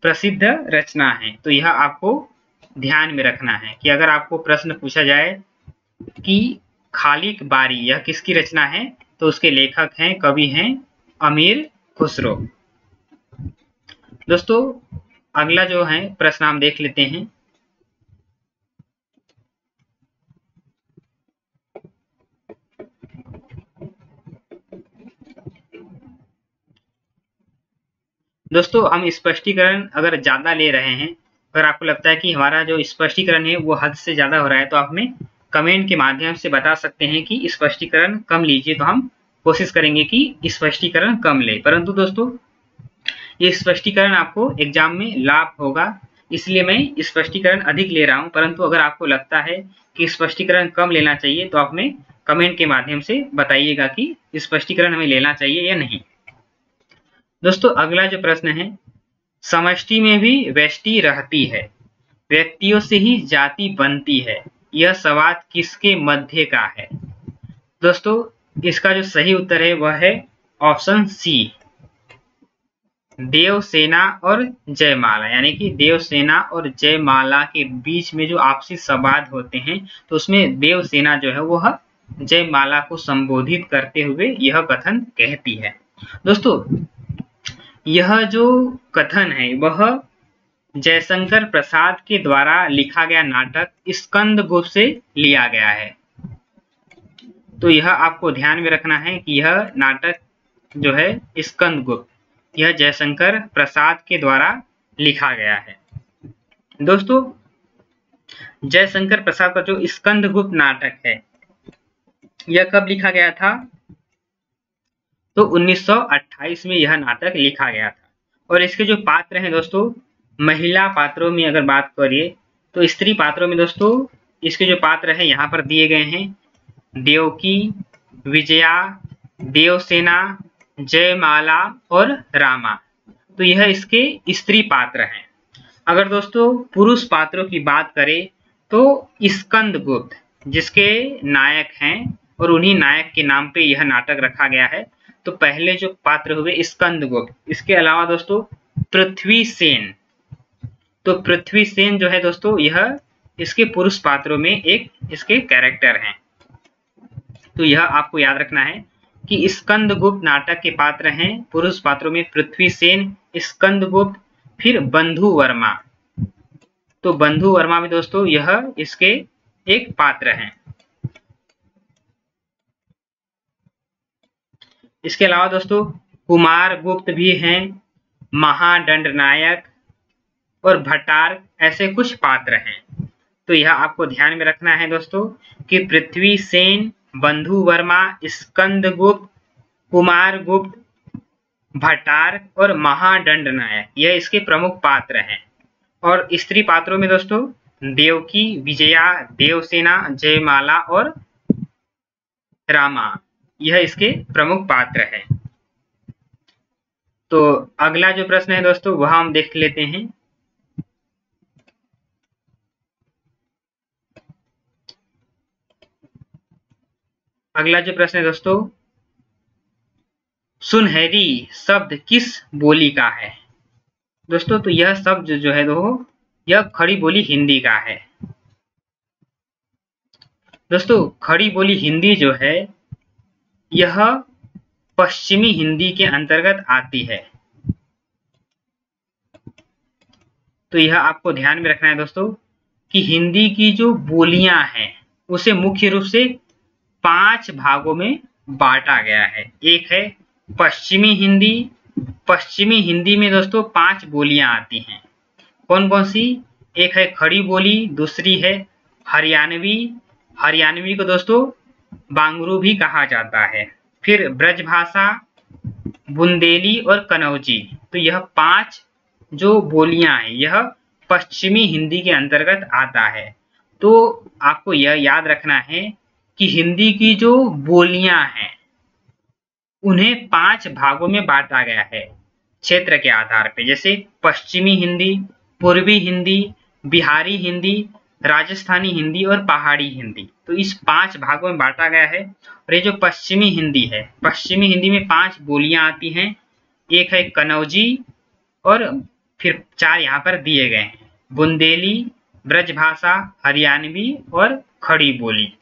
प्रसिद्ध रचना है। तो यह आपको ध्यान में रखना है कि अगर आपको प्रश्न पूछा जाए कि खालिक बारी यह किसकी रचना है, तो उसके लेखक हैं, कवि हैं अमीर खुसरो। दोस्तों अगला जो है प्रश्न हम देख लेते हैं। दोस्तों हम स्पष्टीकरण अगर ज़्यादा ले रहे हैं, अगर आपको लगता है कि हमारा जो स्पष्टीकरण है वो हद से ज़्यादा हो रहा है, तो आप हमें कमेंट के माध्यम से बता सकते हैं कि स्पष्टीकरण कम लीजिए, तो हम कोशिश करेंगे कि स्पष्टीकरण कम ले। परंतु दोस्तों ये स्पष्टीकरण आपको एग्जाम में लाभ होगा, इसलिए मैं स्पष्टीकरण अधिक ले रहा हूं। परंतु अगर आपको लगता है कि स्पष्टीकरण कम लेना चाहिए, तो आप हमें कमेंट के माध्यम से बताइएगा कि स्पष्टीकरण हमें लेना चाहिए या नहीं। दोस्तों अगला जो प्रश्न है, समष्टि में भी व्यष्टि रहती है, व्यक्तियों से ही जाति बनती है, यह संवाद किसके मध्य का है? दोस्तों इसका जो सही उत्तर है वह है ऑप्शन सी, देवसेना और जयमाला। यानी कि देवसेना और जयमाला के बीच में जो आपसी संवाद होते हैं, तो उसमें देवसेना जो है वह जयमाला को संबोधित करते हुए यह कथन कहती है। दोस्तों यह जो कथन है वह जयशंकर प्रसाद के द्वारा लिखा गया नाटक स्कंदगुप्त से लिया गया है। तो यह आपको ध्यान में रखना है कि यह नाटक जो है स्कंदगुप्त, यह जयशंकर प्रसाद के द्वारा लिखा गया है। दोस्तों जयशंकर प्रसाद का जो स्कंदगुप्त नाटक है यह कब लिखा गया था? तो 1928 में यह नाटक लिखा गया था। और इसके जो पात्र हैं दोस्तों, महिला पात्रों में अगर बात करिए तो स्त्री पात्रों में दोस्तों इसके जो पात्र हैं यहाँ पर दिए गए हैं, देवकी, विजया, देवसेना, जयमाला और रामा। तो यह इसके स्त्री पात्र हैं। अगर दोस्तों पुरुष पात्रों की बात करें तो स्कंदगुप्त जिसके नायक हैं और उन्हीं नायक के नाम पे यह नाटक रखा गया है। तो पहले जो पात्र हुए स्कंदगुप्त, इसके अलावा दोस्तों पृथ्वीसेन। तो पृथ्वीसेन जो है दोस्तों यह इसके पुरुष पात्रों में एक इसके कैरेक्टर हैं। तो यह आपको याद रखना है कि स्कंदगुप्त नाटक के पात्र हैं पुरुष पात्रों में पृथ्वीसेन, स्कंदगुप्त, फिर बंधु वर्मा। तो बंधु वर्मा भी दोस्तों यह इसके एक पात्र हैं। इसके अलावा दोस्तों कुमार गुप्त भी हैं, महादंडनायक और भट्टार, ऐसे कुछ पात्र हैं। तो यह आपको ध्यान में रखना है दोस्तों कि पृथ्वीसेन, बंधु वर्मा, स्कंदगुप्त, कुमार गुप्त, भट्टार और महादंडनायक यह इसके प्रमुख पात्र हैं। और स्त्री पात्रों में दोस्तों देवकी, विजया, देवसेना, जयमाला और रामा यह इसके प्रमुख पात्र हैं। तो अगला जो प्रश्न है दोस्तों वह हम देख लेते हैं। अगला जो प्रश्न है दोस्तों, सुनहरी शब्द किस बोली का है? दोस्तों तो यह शब्द जो है यह खड़ी बोली हिंदी का है। दोस्तों खड़ी बोली हिंदी जो है यह पश्चिमी हिंदी के अंतर्गत आती है। तो यह आपको ध्यान में रखना है दोस्तों कि हिंदी की जो बोलियां हैं उसे मुख्य रूप से 5 भागों में बांटा गया है। एक है पश्चिमी हिंदी। पश्चिमी हिंदी में दोस्तों 5 बोलियां आती हैं। कौन कौन सी? एक है खड़ी बोली, दूसरी है हरियाणवी, हरियाणवी को दोस्तों बांगरू भी कहा जाता है, फिर ब्रजभाषा, बुंदेली और कनौजी। तो यह 5 जो बोलियां हैं यह पश्चिमी हिंदी के अंतर्गत आता है। तो आपको यह याद रखना है कि हिंदी की जो बोलियां हैं उन्हें 5 भागों में बांटा गया है क्षेत्र के आधार पे, जैसे पश्चिमी हिंदी, पूर्वी हिंदी, बिहारी हिंदी, राजस्थानी हिंदी और पहाड़ी हिंदी। तो इस 5 भागों में बांटा गया है। और ये जो पश्चिमी हिंदी है, पश्चिमी हिंदी में 5 बोलियां आती हैं। एक है कनौजी और फिर 4 यहाँ पर दिए गए हैं, बुंदेली, ब्रजभाषा, हरियाणवी और खड़ी बोली।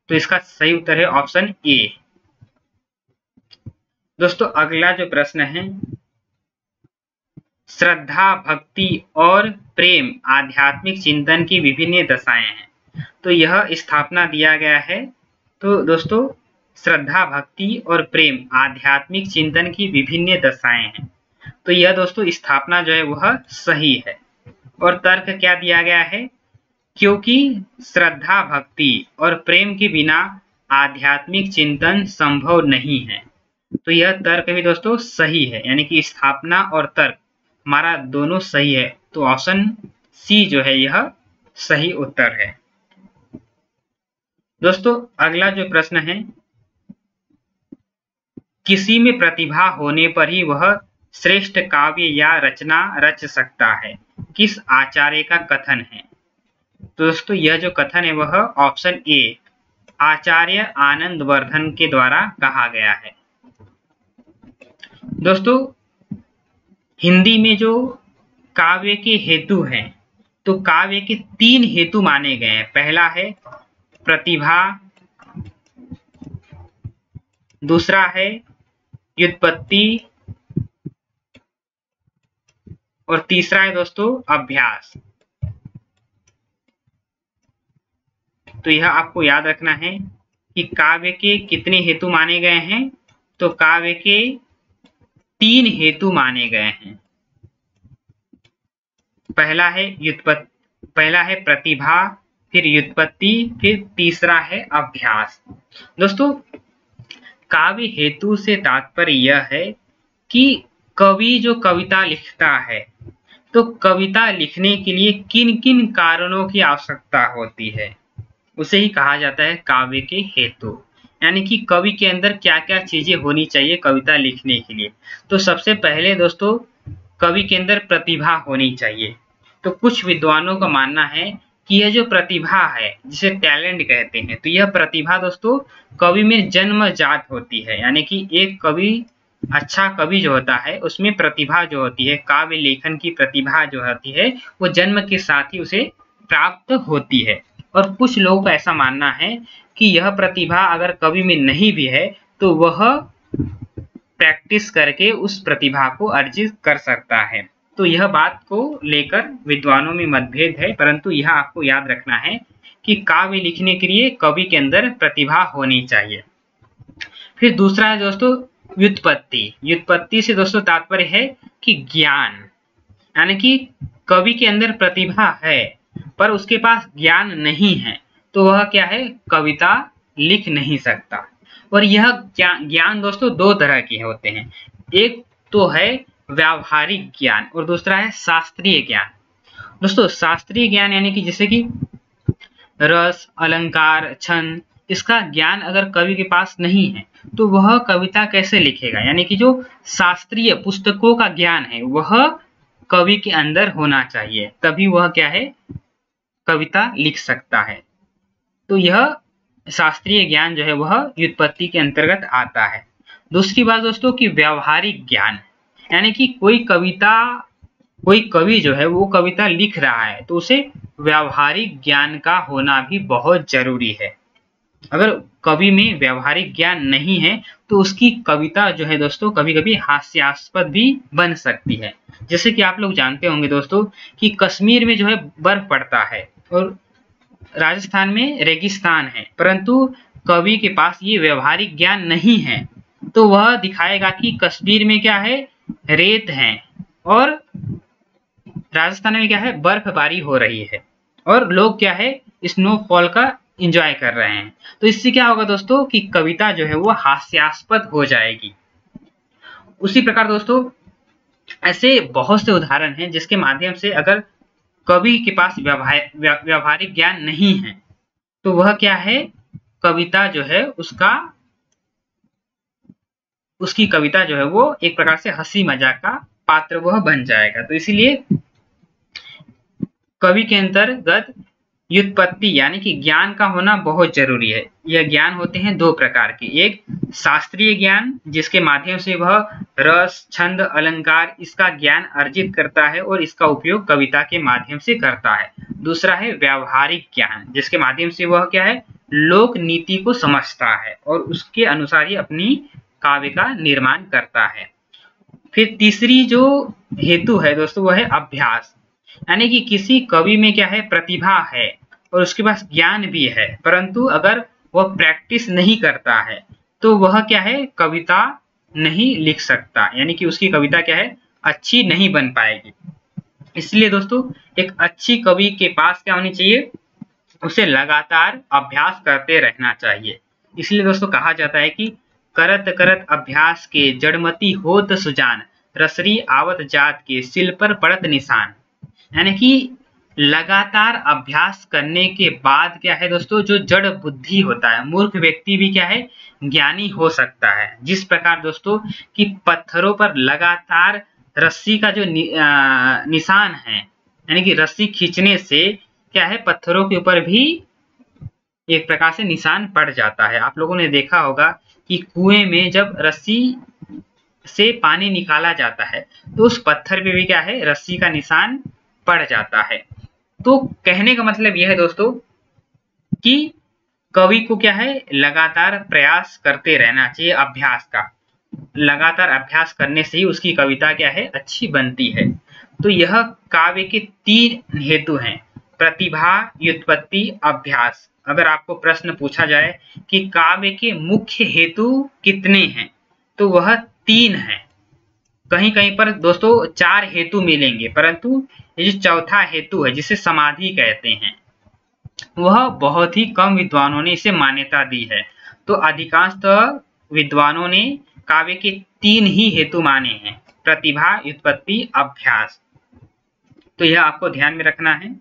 तो इसका सही उत्तर है ऑप्शन ए। दोस्तों अगला जो प्रश्न है, श्रद्धा, भक्ति और प्रेम आध्यात्मिक चिंतन की विभिन्न दशाएं हैं। तो यह स्थापना दिया गया है। तो दोस्तों श्रद्धा, भक्ति और प्रेम आध्यात्मिक चिंतन की विभिन्न दशाएं हैं। तो यह दोस्तों स्थापना जो है वह सही है। और तर्क क्या दिया गया है? क्योंकि श्रद्धा, भक्ति और प्रेम के बिना आध्यात्मिक चिंतन संभव नहीं है। तो यह तर्क भी दोस्तों सही है, यानी कि स्थापना और तर्क हमारा दोनों सही है। तो ऑप्शन सी जो है यह सही उत्तर है। दोस्तों अगला जो प्रश्न है, किसी में प्रतिभा होने पर ही वह श्रेष्ठ काव्य या रचना रच सकता है, किस आचार्य का कथन है? तो दोस्तों यह जो कथन है वह ऑप्शन ए आचार्य आनंदवर्धन के द्वारा कहा गया है। दोस्तों हिंदी में जो काव्य के हेतु हैं, तो काव्य के 3 हेतु माने गए हैं। पहला है प्रतिभा, दूसरा है व्युत्पत्ति और तीसरा है दोस्तों अभ्यास। तो यह आपको याद रखना है कि काव्य के कितने हेतु माने गए हैं। तो काव्य के 3 हेतु माने गए हैं। पहला है प्रतिभा, फिर व्युत्पत्ति, फिर तीसरा है अभ्यास। दोस्तों काव्य हेतु से तात्पर्य यह है कि कवि जो कविता लिखता है, तो कविता लिखने के लिए किन किन कारणों की आवश्यकता होती है, उसे ही कहा जाता है काव्य के हेतु। यानी कि कवि के अंदर क्या क्या चीजें होनी चाहिए कविता लिखने के लिए। तो सबसे पहले दोस्तों कवि के अंदर प्रतिभा होनी चाहिए। तो कुछ विद्वानों का मानना है कि यह जो प्रतिभा है, जिसे टैलेंट कहते हैं, तो यह प्रतिभा दोस्तों कवि में जन्मजात होती है। यानी कि एक कवि, अच्छा कवि जो होता है, उसमें प्रतिभा जो होती है, काव्य लेखन की प्रतिभा जो होती है, वो जन्म के साथ ही उसे प्राप्त होती है। और कुछ लोगों का ऐसा मानना है कि यह प्रतिभा अगर कवि में नहीं भी है, तो वह प्रैक्टिस करके उस प्रतिभा को अर्जित कर सकता है। तो यह बात को लेकर विद्वानों में मतभेद है, परंतु यह आपको याद रखना है कि काव्य लिखने के लिए कवि के अंदर प्रतिभा होनी चाहिए। फिर दूसरा है दोस्तों व्युत्पत्ति। व्युत्पत्ति से दोस्तों तात्पर्य है कि ज्ञान, यानी कि कवि के अंदर प्रतिभा है पर उसके पास ज्ञान नहीं है, तो वह क्या है, कविता लिख नहीं सकता। और यह ज्ञान दोस्तों 2 तरह के होते हैं। एक तो है व्यावहारिक ज्ञान और दूसरा है शास्त्रीय ज्ञान। दोस्तों शास्त्रीय ज्ञान यानी कि जैसे कि रस, अलंकार, छंद, इसका ज्ञान अगर कवि के पास नहीं है तो वह कविता कैसे लिखेगा। यानी कि जो शास्त्रीय पुस्तकों का ज्ञान है वह कवि के अंदर होना चाहिए, तभी वह क्या है, कविता लिख सकता है। तो यह शास्त्रीय ज्ञान जो है वह व्युत्पत्ति के अंतर्गत आता है। दूसरी बात दोस्तों कि व्यावहारिक ज्ञान, यानी कि कोई कवि जो है वो कविता लिख रहा है तो उसे व्यावहारिक ज्ञान का होना भी बहुत जरूरी है। अगर कवि में व्यावहारिक ज्ञान नहीं है तो उसकी कविता जो है दोस्तों कभी कभी हास्यास्पद भी बन सकती है। जैसे कि आप लोग जानते होंगे दोस्तों कि कश्मीर में जो है बर्फ पड़ता है और राजस्थान में रेगिस्तान है, परंतु कवि के पास ये व्यावहारिक ज्ञान नहीं है, तो वह दिखाएगा कि कश्मीर में क्या है, रेत है, और राजस्थान में क्या है, बर्फबारी हो रही है और लोग क्या है, स्नोफॉल का एंजॉय कर रहे हैं। तो इससे क्या होगा दोस्तों कि कविता जो है वो हास्यास्पद हो जाएगी। उसी प्रकार दोस्तों ऐसे बहुत से उदाहरण हैं जिसके माध्यम से अगर कवि के पास व्यावहारिक ज्ञान नहीं है तो वह क्या है, कविता जो है उसकी कविता जो है वो एक प्रकार से हंसी मजाक का पात्र वह बन जाएगा। तो इसीलिए कवि के अंतर्गत व्युत्पत्ति यानी कि ज्ञान का होना बहुत जरूरी है। यह ज्ञान होते हैं 2 प्रकार के, एक शास्त्रीय ज्ञान जिसके माध्यम से वह रस, छंद, अलंकार इसका ज्ञान अर्जित करता है और इसका उपयोग कविता के माध्यम से करता है। दूसरा है व्यावहारिक ज्ञान जिसके माध्यम से वह क्या है, लोक नीति को समझता है और उसके अनुसार ही अपनी काव्य का निर्माण करता है। फिर तीसरी जो हेतु है दोस्तों वह है अभ्यास, यानी कि किसी कवि में क्या है, प्रतिभा है और उसके पास ज्ञान भी है, परंतु अगर वह प्रैक्टिस नहीं करता है तो वह क्या है, कविता नहीं लिख सकता, यानी कि उसकी कविता क्या है, अच्छी नहीं बन पाएगी। इसलिए दोस्तों एक अच्छी कवि के पास क्या होनी चाहिए, उसे लगातार अभ्यास करते रहना चाहिए। इसलिए दोस्तों कहा जाता है कि करत करत अभ्यास के जड़मती होत सुजान, रसरी आवत जात के सिल पर पड़त निशान। यानी कि लगातार अभ्यास करने के बाद क्या है दोस्तों, जो जड़ बुद्धि होता है, मूर्ख व्यक्ति भी क्या है, ज्ञानी हो सकता है। जिस प्रकार दोस्तों कि पत्थरों पर लगातार रस्सी का जो निशान है, यानी कि रस्सी खींचने से क्या है, पत्थरों के ऊपर भी एक प्रकार से निशान पड़ जाता है। आप लोगों ने देखा होगा कि कुएं में जब रस्सी से पानी निकाला जाता है तो उस पत्थर पे भी क्या है, रस्सी का निशान पड़ जाता है। तो कहने का मतलब यह है दोस्तों कि कवि को क्या है, लगातार प्रयास करते रहना चाहिए, अभ्यास का। लगातार अभ्यास करने से ही उसकी कविता क्या है, अच्छी बनती है। तो यह काव्य के 3 हेतु हैं, प्रतिभा, व्युत्पत्ति, अभ्यास। अगर आपको प्रश्न पूछा जाए कि काव्य के मुख्य हेतु कितने हैं, तो वह 3 हैं। कहीं कहीं पर दोस्तों 4 हेतु मिलेंगे, परंतु ये जो चौथा हेतु है, जिसे समाधि कहते हैं, वह बहुत ही कम विद्वानों ने इसे मान्यता दी है। तो अधिकांशतः विद्वानों ने काव्य के 3 ही हेतु माने हैं, प्रतिभा, व्युत्पत्ति, अभ्यास। तो यह आपको ध्यान में रखना है।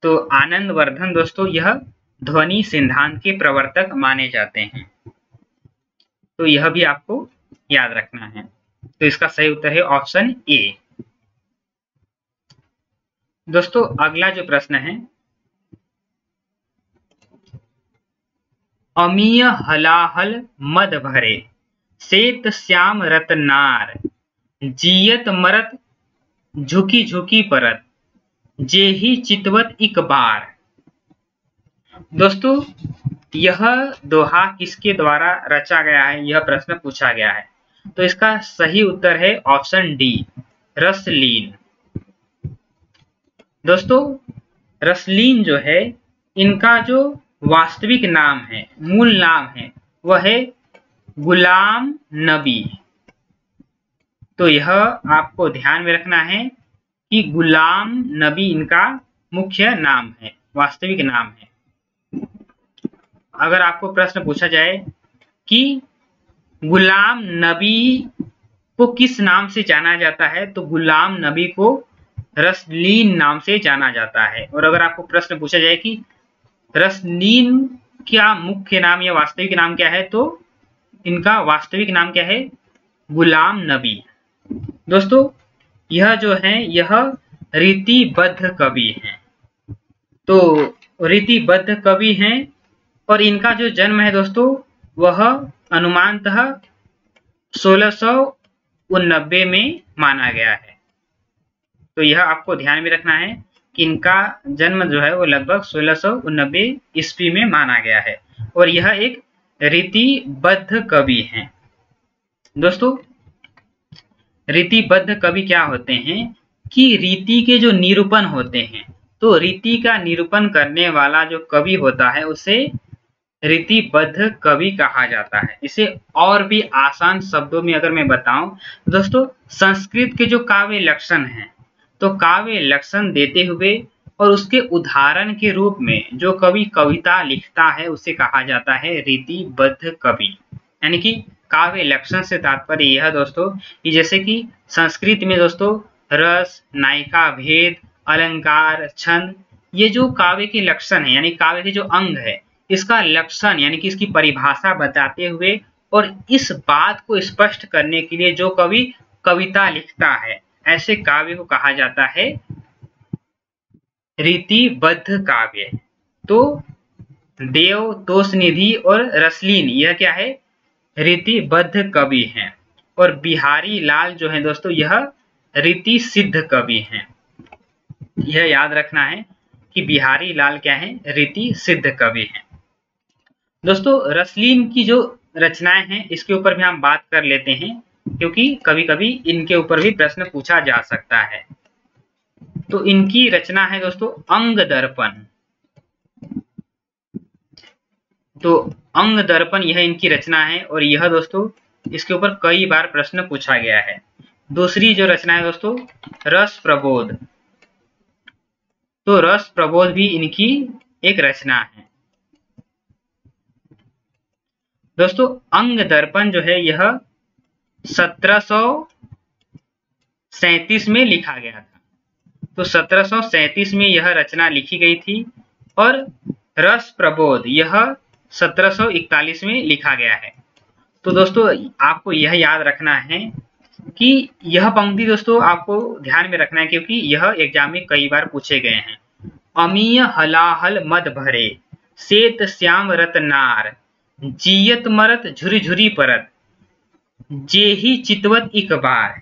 तो आनंद वर्धन दोस्तों यह ध्वनि सिद्धांत के प्रवर्तक माने जाते हैं। तो यह भी आपको याद रखना है। तो इसका सही उत्तर है ऑप्शन ए। दोस्तों अगला जो प्रश्न है, अमीय हलाहल मद भरे, श्वेत श्याम रतनार, जियत मरत झुकी झुकी परत, जेहि चितवत इक बार। दोस्तों यह दोहा किसके द्वारा रचा गया है, यह प्रश्न पूछा गया है। तो इसका सही उत्तर है ऑप्शन डी, रसलीन। दोस्तों रसलीन जो है, इनका जो वास्तविक नाम है, मूल नाम है, वह है गुलाम नबी। तो यह आपको ध्यान में रखना है कि गुलाम नबी इनका मुख्य नाम है, वास्तविक नाम है। अगर आपको प्रश्न पूछा जाए कि गुलाम नबी को किस नाम से जाना जाता है, तो गुलाम नबी को रसलीन नाम से जाना जाता है। और अगर आपको प्रश्न पूछा जाए कि रसलीन क्या मुख्य नाम या वास्तविक नाम क्या है, तो इनका वास्तविक नाम क्या है, गुलाम नबी। दोस्तों यह जो है, यह रीतिबद्ध कवि हैं। तो रीतिबद्ध कवि हैं और इनका जो जन्म है दोस्तों, वह अनुमानतः 1689 में माना गया है। तो यह आपको ध्यान में रखना है कि इनका जन्म जो है वो लगभग 1689 ईस्वी में माना गया है और यह एक रीतिबद्ध कवि हैं। दोस्तों रीतिबद्ध कवि क्या होते हैं कि रीति के जो निरूपण होते हैं, तो रीति का निरूपण करने वाला जो कवि होता है उसे रीतिबद्ध कवि कहा जाता है। इसे और भी आसान शब्दों में अगर मैं बताऊं दोस्तों, संस्कृत के जो काव्य लक्षण हैं, तो काव्य लक्षण देते हुए और उसके उदाहरण के रूप में जो कवि कविता लिखता है उसे कहा जाता है रीतिबद्ध कवि। यानी कि काव्य लक्षण से तात्पर्य यह दोस्तों कि जैसे कि संस्कृत में दोस्तों रस, नायिका भेद, अलंकार, छंद, ये जो काव्य के लक्षण है, यानी काव्य के जो अंग है, इसका लक्षण यानी कि इसकी परिभाषा बताते हुए और इस बात को स्पष्ट करने के लिए जो कवि कविता लिखता है, ऐसे काव्य को कहा जाता है रीतिबद्ध काव्य। तो देव, तोषनिधि और रसलीन यह क्या है, रीतिबद्ध कवि हैं। और बिहारी लाल जो है दोस्तों, यह रीति सिद्ध कवि हैं। यह याद रखना है कि बिहारी लाल क्या है, रीति सिद्ध कवि हैं। दोस्तों रसलीन की जो रचनाएं हैं इसके ऊपर भी हम बात कर लेते हैं, क्योंकि कभी कभी इनके ऊपर भी प्रश्न पूछा जा सकता है। तो इनकी रचना है दोस्तों अंग दर्पण। तो अंग दर्पण यह इनकी रचना है और यह दोस्तों इसके ऊपर कई बार प्रश्न पूछा गया है। दूसरी जो रचना है दोस्तों रस प्रबोध, तो रस प्रबोध भी इनकी एक रचना है। दोस्तों अंग दर्पण जो है यह 1737 में लिखा गया था, तो 1737 में यह रचना लिखी गई थी और रस प्रबोध यह 1741 में लिखा गया है। तो दोस्तों आपको यह याद रखना है कि यह पंक्ति दोस्तों आपको ध्यान में रखना है क्योंकि यह एग्जाम में कई बार पूछे गए हैं। अमीय हलाहल मद भरे सेत श्याम रतनार जियत मरत झुरी झुरी परत जेही चितवत इक बार।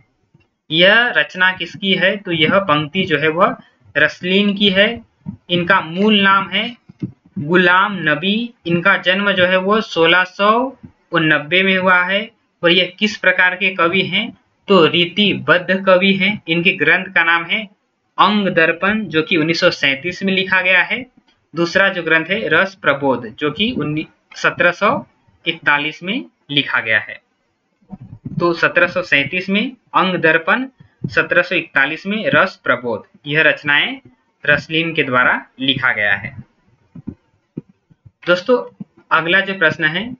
यह रचना किसकी है? तो यह पंक्ति जो है वह रसलीन की है। इनका मूल नाम है गुलाम नबी। इनका जन्म जो है वो 1690 में हुआ है और यह किस प्रकार के कवि हैं? तो रीतिबद्ध कवि हैं। इनके ग्रंथ का नाम है अंग दर्पण जो कि 1937 में लिखा गया है। दूसरा जो ग्रंथ है रस प्रबोध जो कि 1741 में लिखा गया है। तो 1737 में अंग दर्पण, 1741 में रस प्रबोध, यह रचनाएं रसलीन के द्वारा लिखा गया है। दोस्तों अगला जो प्रश्न है,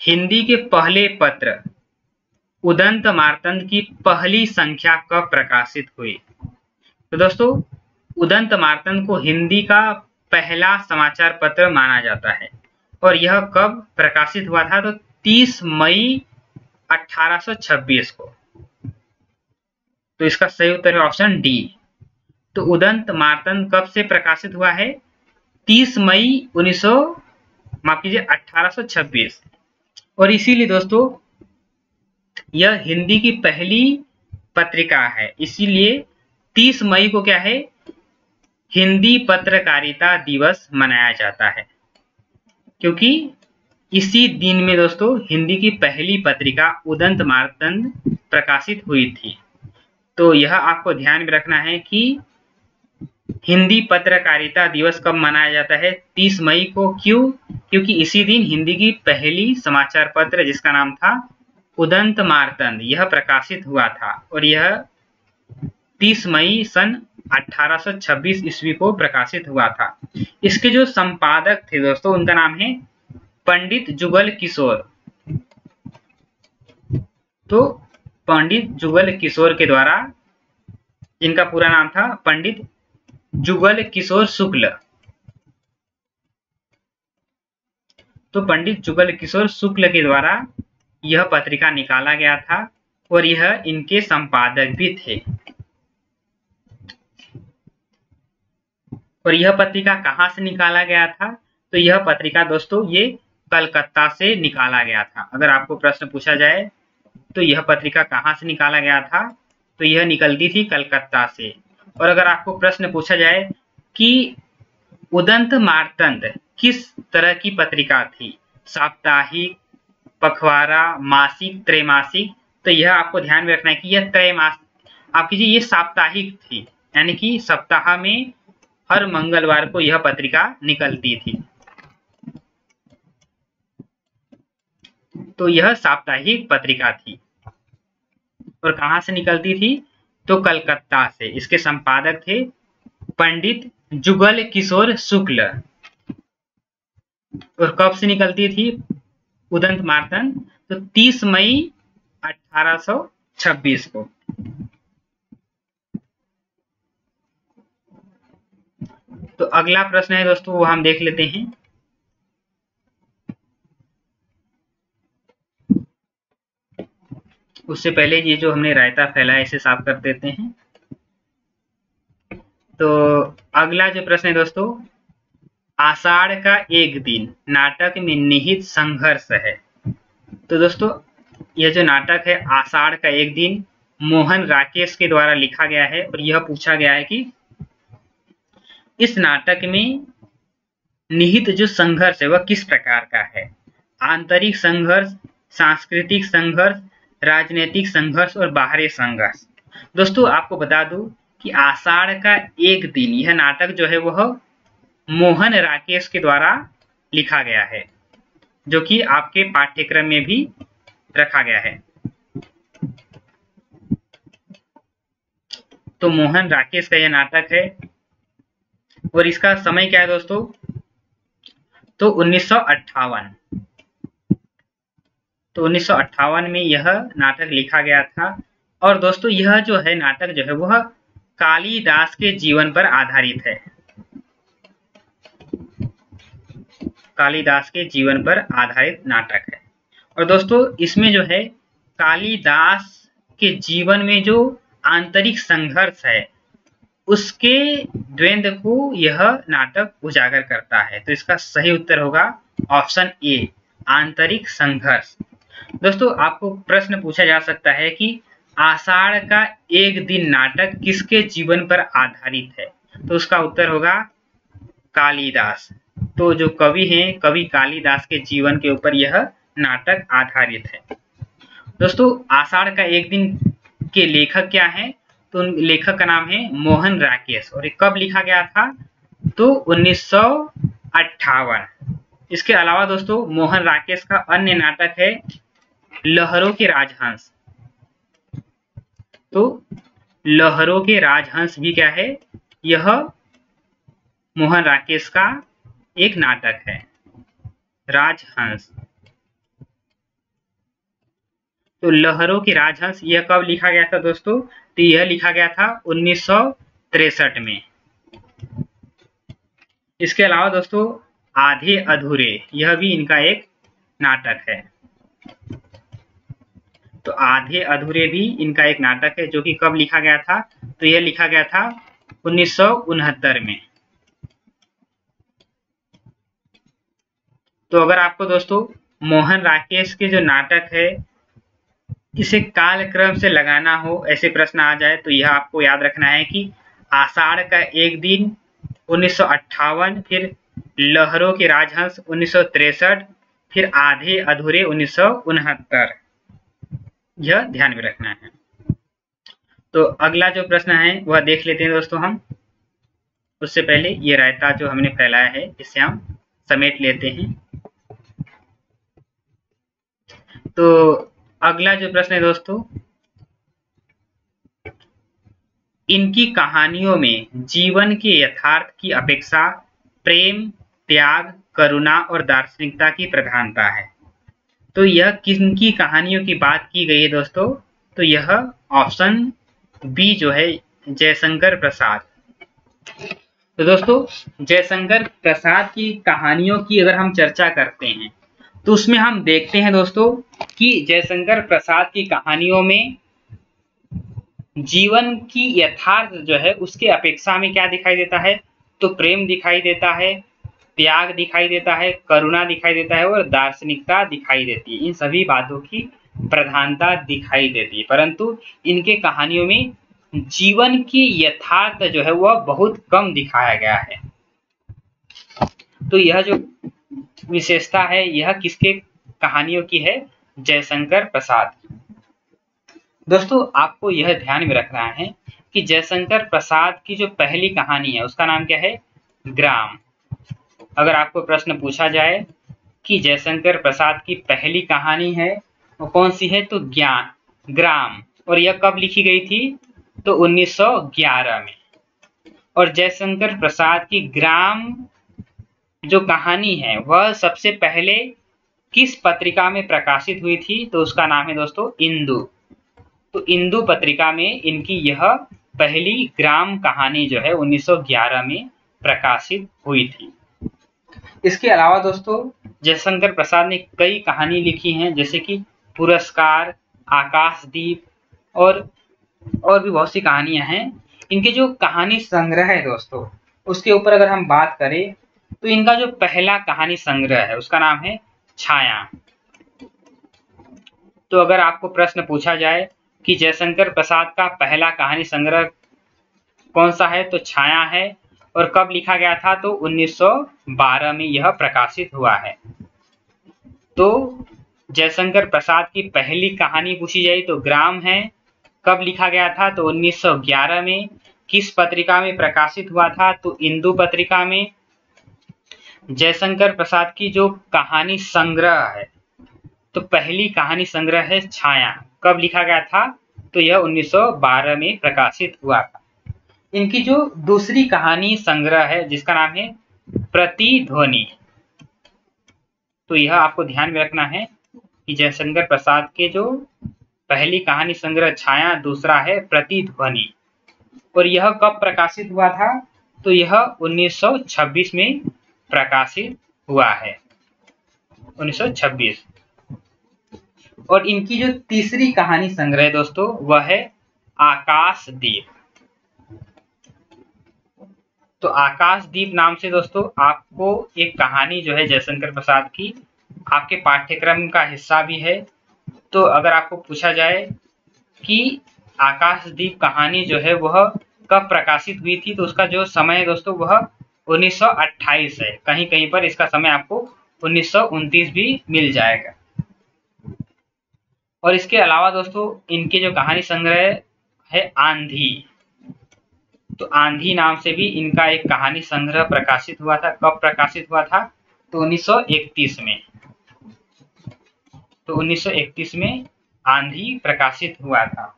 हिंदी के पहले पत्र उदंत मार्तंड की पहली संख्या कब प्रकाशित हुई? तो दोस्तों उदंत मार्तंड को हिंदी का पहला समाचार पत्र माना जाता है और यह कब प्रकाशित हुआ था? तो 30 मई 1826 को। तो इसका सही उत्तर है ऑप्शन डी। तो उदंत मार्तंड कब से प्रकाशित हुआ है? 30 मई 1826। और इसीलिए दोस्तों यह हिंदी की पहली पत्रिका है, इसीलिए 30 मई को क्या है? हिंदी पत्रकारिता दिवस मनाया जाता है, क्योंकि इसी दिन में दोस्तों हिंदी की पहली पत्रिका उदंत मार्तंड प्रकाशित हुई थी। तो यह आपको ध्यान में रखना है कि हिंदी पत्रकारिता दिवस कब मनाया जाता है? 30 मई को। क्यों? क्योंकि इसी दिन हिंदी की पहली समाचार पत्र जिसका नाम था उदंत मार्तंड यह प्रकाशित हुआ था और यह 30 मई सन 1826 ईस्वी को प्रकाशित हुआ था। इसके जो संपादक थे दोस्तों उनका नाम है पंडित जुगल किशोर। तो पंडित जुगल किशोर के द्वारा, इनका पूरा नाम था पंडित जुगल किशोर शुक्ल। तो पंडित जुगल किशोर शुक्ल के द्वारा यह पत्रिका निकाला गया था और यह इनके संपादक भी थे। और यह पत्रिका कहां से निकाला गया था? तो यह पत्रिका दोस्तों ये कलकत्ता से निकाला गया था। अगर आपको प्रश्न पूछा जाए तो यह पत्रिका कहां से निकाला गया था? तो यह निकलती थी कलकत्ता से। और अगर आपको प्रश्न पूछा जाए कि उदंत मार्तंड किस तरह की पत्रिका थी, साप्ताहिक, पखवाड़ा, मासिक, त्रैमासिक, तो यह आपको ध्यान में रखना है कि यह त्रैमासिक, आप कीजिए ये साप्ताहिक थी, यानी कि सप्ताह में हर मंगलवार को यह पत्रिका निकलती थी। तो यह साप्ताहिक पत्रिका थी और कहां से निकलती थी? तो कलकत्ता से। इसके संपादक थे पंडित जुगल किशोर शुक्ल। और कब से निकलती थी उदंत मार्तंड? तो 30 मई 1826 को। तो अगला प्रश्न है दोस्तों वो हम देख लेते हैं। उससे पहले ये जो हमने रायता फैलाया इसे साफ कर देते हैं। तो अगला जो प्रश्न है दोस्तों, आषाढ़ का एक दिन नाटक में निहित संघर्ष है। तो दोस्तों यह जो नाटक है आषाढ़ का एक दिन मोहन राकेश के द्वारा लिखा गया है और यह पूछा गया है कि इस नाटक में निहित जो संघर्ष है वह किस प्रकार का है? आंतरिक संघर्ष, सांस्कृतिक संघर्ष, राजनीतिक संघर्ष और बाहरी संघर्ष। दोस्तों आपको बता दूं कि आषाढ़ का एक दिन यह नाटक जो है वह मोहन राकेश के द्वारा लिखा गया है, जो कि आपके पाठ्यक्रम में भी रखा गया है। तो मोहन राकेश का यह नाटक है और इसका समय क्या है दोस्तों, तो 1958। तो 1958 में यह नाटक लिखा गया था। और दोस्तों यह जो है नाटक जो है वह कालिदास के जीवन पर आधारित है। कालिदास के जीवन पर आधारित नाटक है। और दोस्तों इसमें जो है कालिदास के जीवन में जो आंतरिक संघर्ष है उसके द्वंद्व को यह नाटक उजागर करता है। तो इसका सही उत्तर होगा ऑप्शन ए, आंतरिक संघर्ष। दोस्तों आपको प्रश्न पूछा जा सकता है कि आषाढ़ का एक दिन नाटक किसके जीवन पर आधारित है, तो उसका उत्तर होगा कालिदास। तो जो कवि हैं, कवि कालिदास के जीवन के ऊपर यह नाटक आधारित है। दोस्तों आषाढ़ का एक दिन के लेखक क्या हैं, तो लेखक का नाम है मोहन राकेश और ये कब लिखा गया था, तो 1958। इसके अलावा दोस्तों मोहन राकेश का अन्य नाटक है लहरों के राजहंस। तो लहरों के राजहंस भी क्या है, यह मोहन राकेश का एक नाटक है, राजहंस। तो लहरों के राजहंस यह कब लिखा गया था दोस्तों, तो यह लिखा गया था 1963 में। इसके अलावा दोस्तों आधे अधूरे, यह भी इनका एक नाटक है। तो आधे अधूरे भी इनका एक नाटक है, जो कि कब लिखा गया था, तो यह लिखा गया था 1969 में। तो अगर आपको दोस्तों मोहन राकेश के जो नाटक है इसे कालक्रम से लगाना हो, ऐसे प्रश्न आ जाए, तो यह आपको याद रखना है कि आषाढ़ का एक दिन 1958, फिर लहरों के राजहंस 1963, फिर आधे अधूरे 1969, यह ध्यान में रखना है। तो अगला जो प्रश्न है वह देख लेते हैं दोस्तों हम। उससे पहले ये रायता जो हमने फैलाया है इसे हम समेट लेते हैं। तो अगला जो प्रश्न है दोस्तों, इनकी कहानियों में जीवन के यथार्थ की अपेक्षा प्रेम, त्याग, करुणा और दार्शनिकता की प्रधानता है। तो यह किनकी कहानियों की बात की गई है दोस्तों, तो यह ऑप्शन बी जो है जयशंकर प्रसाद। तो दोस्तों जयशंकर प्रसाद की कहानियों की अगर हम चर्चा करते हैं तो उसमें हम देखते हैं दोस्तों कि जयशंकर प्रसाद की कहानियों में जीवन की यथार्थ जो है उसके अपेक्षा में क्या दिखाई देता है, तो प्रेम दिखाई देता है, त्याग दिखाई देता है, करुणा दिखाई देता है और दार्शनिकता दिखाई देती है। इन सभी बातों की प्रधानता दिखाई देती है, परंतु इनके कहानियों में जीवन की यथार्थ जो है वह बहुत कम दिखाया गया है। तो यह जो विशेषता है यह किसके कहानियों की है, जयशंकर प्रसाद। दोस्तों आपको यह ध्यान में रखना है कि जयशंकर प्रसाद की जो पहली कहानी है उसका नाम क्या है, ग्राम। अगर आपको प्रश्न पूछा जाए कि जयशंकर प्रसाद की पहली कहानी है वो कौन सी है, तो ग्राम, और यह कब लिखी गई थी, तो 1911 में। और जयशंकर प्रसाद की ग्राम जो कहानी है वह सबसे पहले किस पत्रिका में प्रकाशित हुई थी, तो उसका नाम है दोस्तों इंदु। तो इंदु पत्रिका में इनकी यह पहली ग्राम कहानी जो है 1911 में प्रकाशित हुई थी। इसके अलावा दोस्तों जयशंकर प्रसाद ने कई कहानी लिखी हैं, जैसे कि पुरस्कार, आकाशदीप और भी बहुत सी कहानियां हैं। इनके जो कहानी संग्रह है दोस्तों उसके ऊपर अगर हम बात करें तो इनका जो पहला कहानी संग्रह है उसका नाम है छाया। तो अगर आपको प्रश्न पूछा जाए कि जयशंकर प्रसाद का पहला कहानी संग्रह कौन सा है, तो छाया है, और कब लिखा गया था, तो 1912 में यह प्रकाशित हुआ है। तो जयशंकर प्रसाद की पहली कहानी पूछी जाए तो ग्राम है, कब लिखा गया था, तो 1911 में। किस पत्रिका में प्रकाशित हुआ था, तो इंदु पत्रिका में। जयशंकर प्रसाद की जो कहानी संग्रह है, तो पहली कहानी संग्रह है छाया। कब लिखा गया था? तो यह 1912 में प्रकाशित हुआ था। इनकी जो दूसरी कहानी संग्रह है जिसका नाम है प्रतिध्वनि, तो यह आपको ध्यान में रखना है कि जयशंकर प्रसाद के जो पहली कहानी संग्रह छाया, दूसरा है प्रतिध्वनि। और यह कब प्रकाशित हुआ था? तो यह 1926 में प्रकाशित हुआ है, 1926। और इनकी जो तीसरी कहानी संग्रह दोस्तों वह है आकाशदीप। तो आकाशदीप नाम से दोस्तों आपको एक कहानी जो है जयशंकर प्रसाद की आपके पाठ्यक्रम का हिस्सा भी है। तो अगर आपको पूछा जाए कि आकाशदीप कहानी जो है वह कब प्रकाशित हुई थी, तो उसका जो समय है दोस्तों वह 1928 है। कहीं कहीं पर इसका समय आपको 1929 भी मिल जाएगा। और इसके अलावा दोस्तों इनके जो कहानी संग्रह है आंधी, तो आंधी नाम से भी इनका एक कहानी संग्रह प्रकाशित हुआ था। कब प्रकाशित हुआ था? तो 1931 में। तो 1931 में आंधी प्रकाशित हुआ था।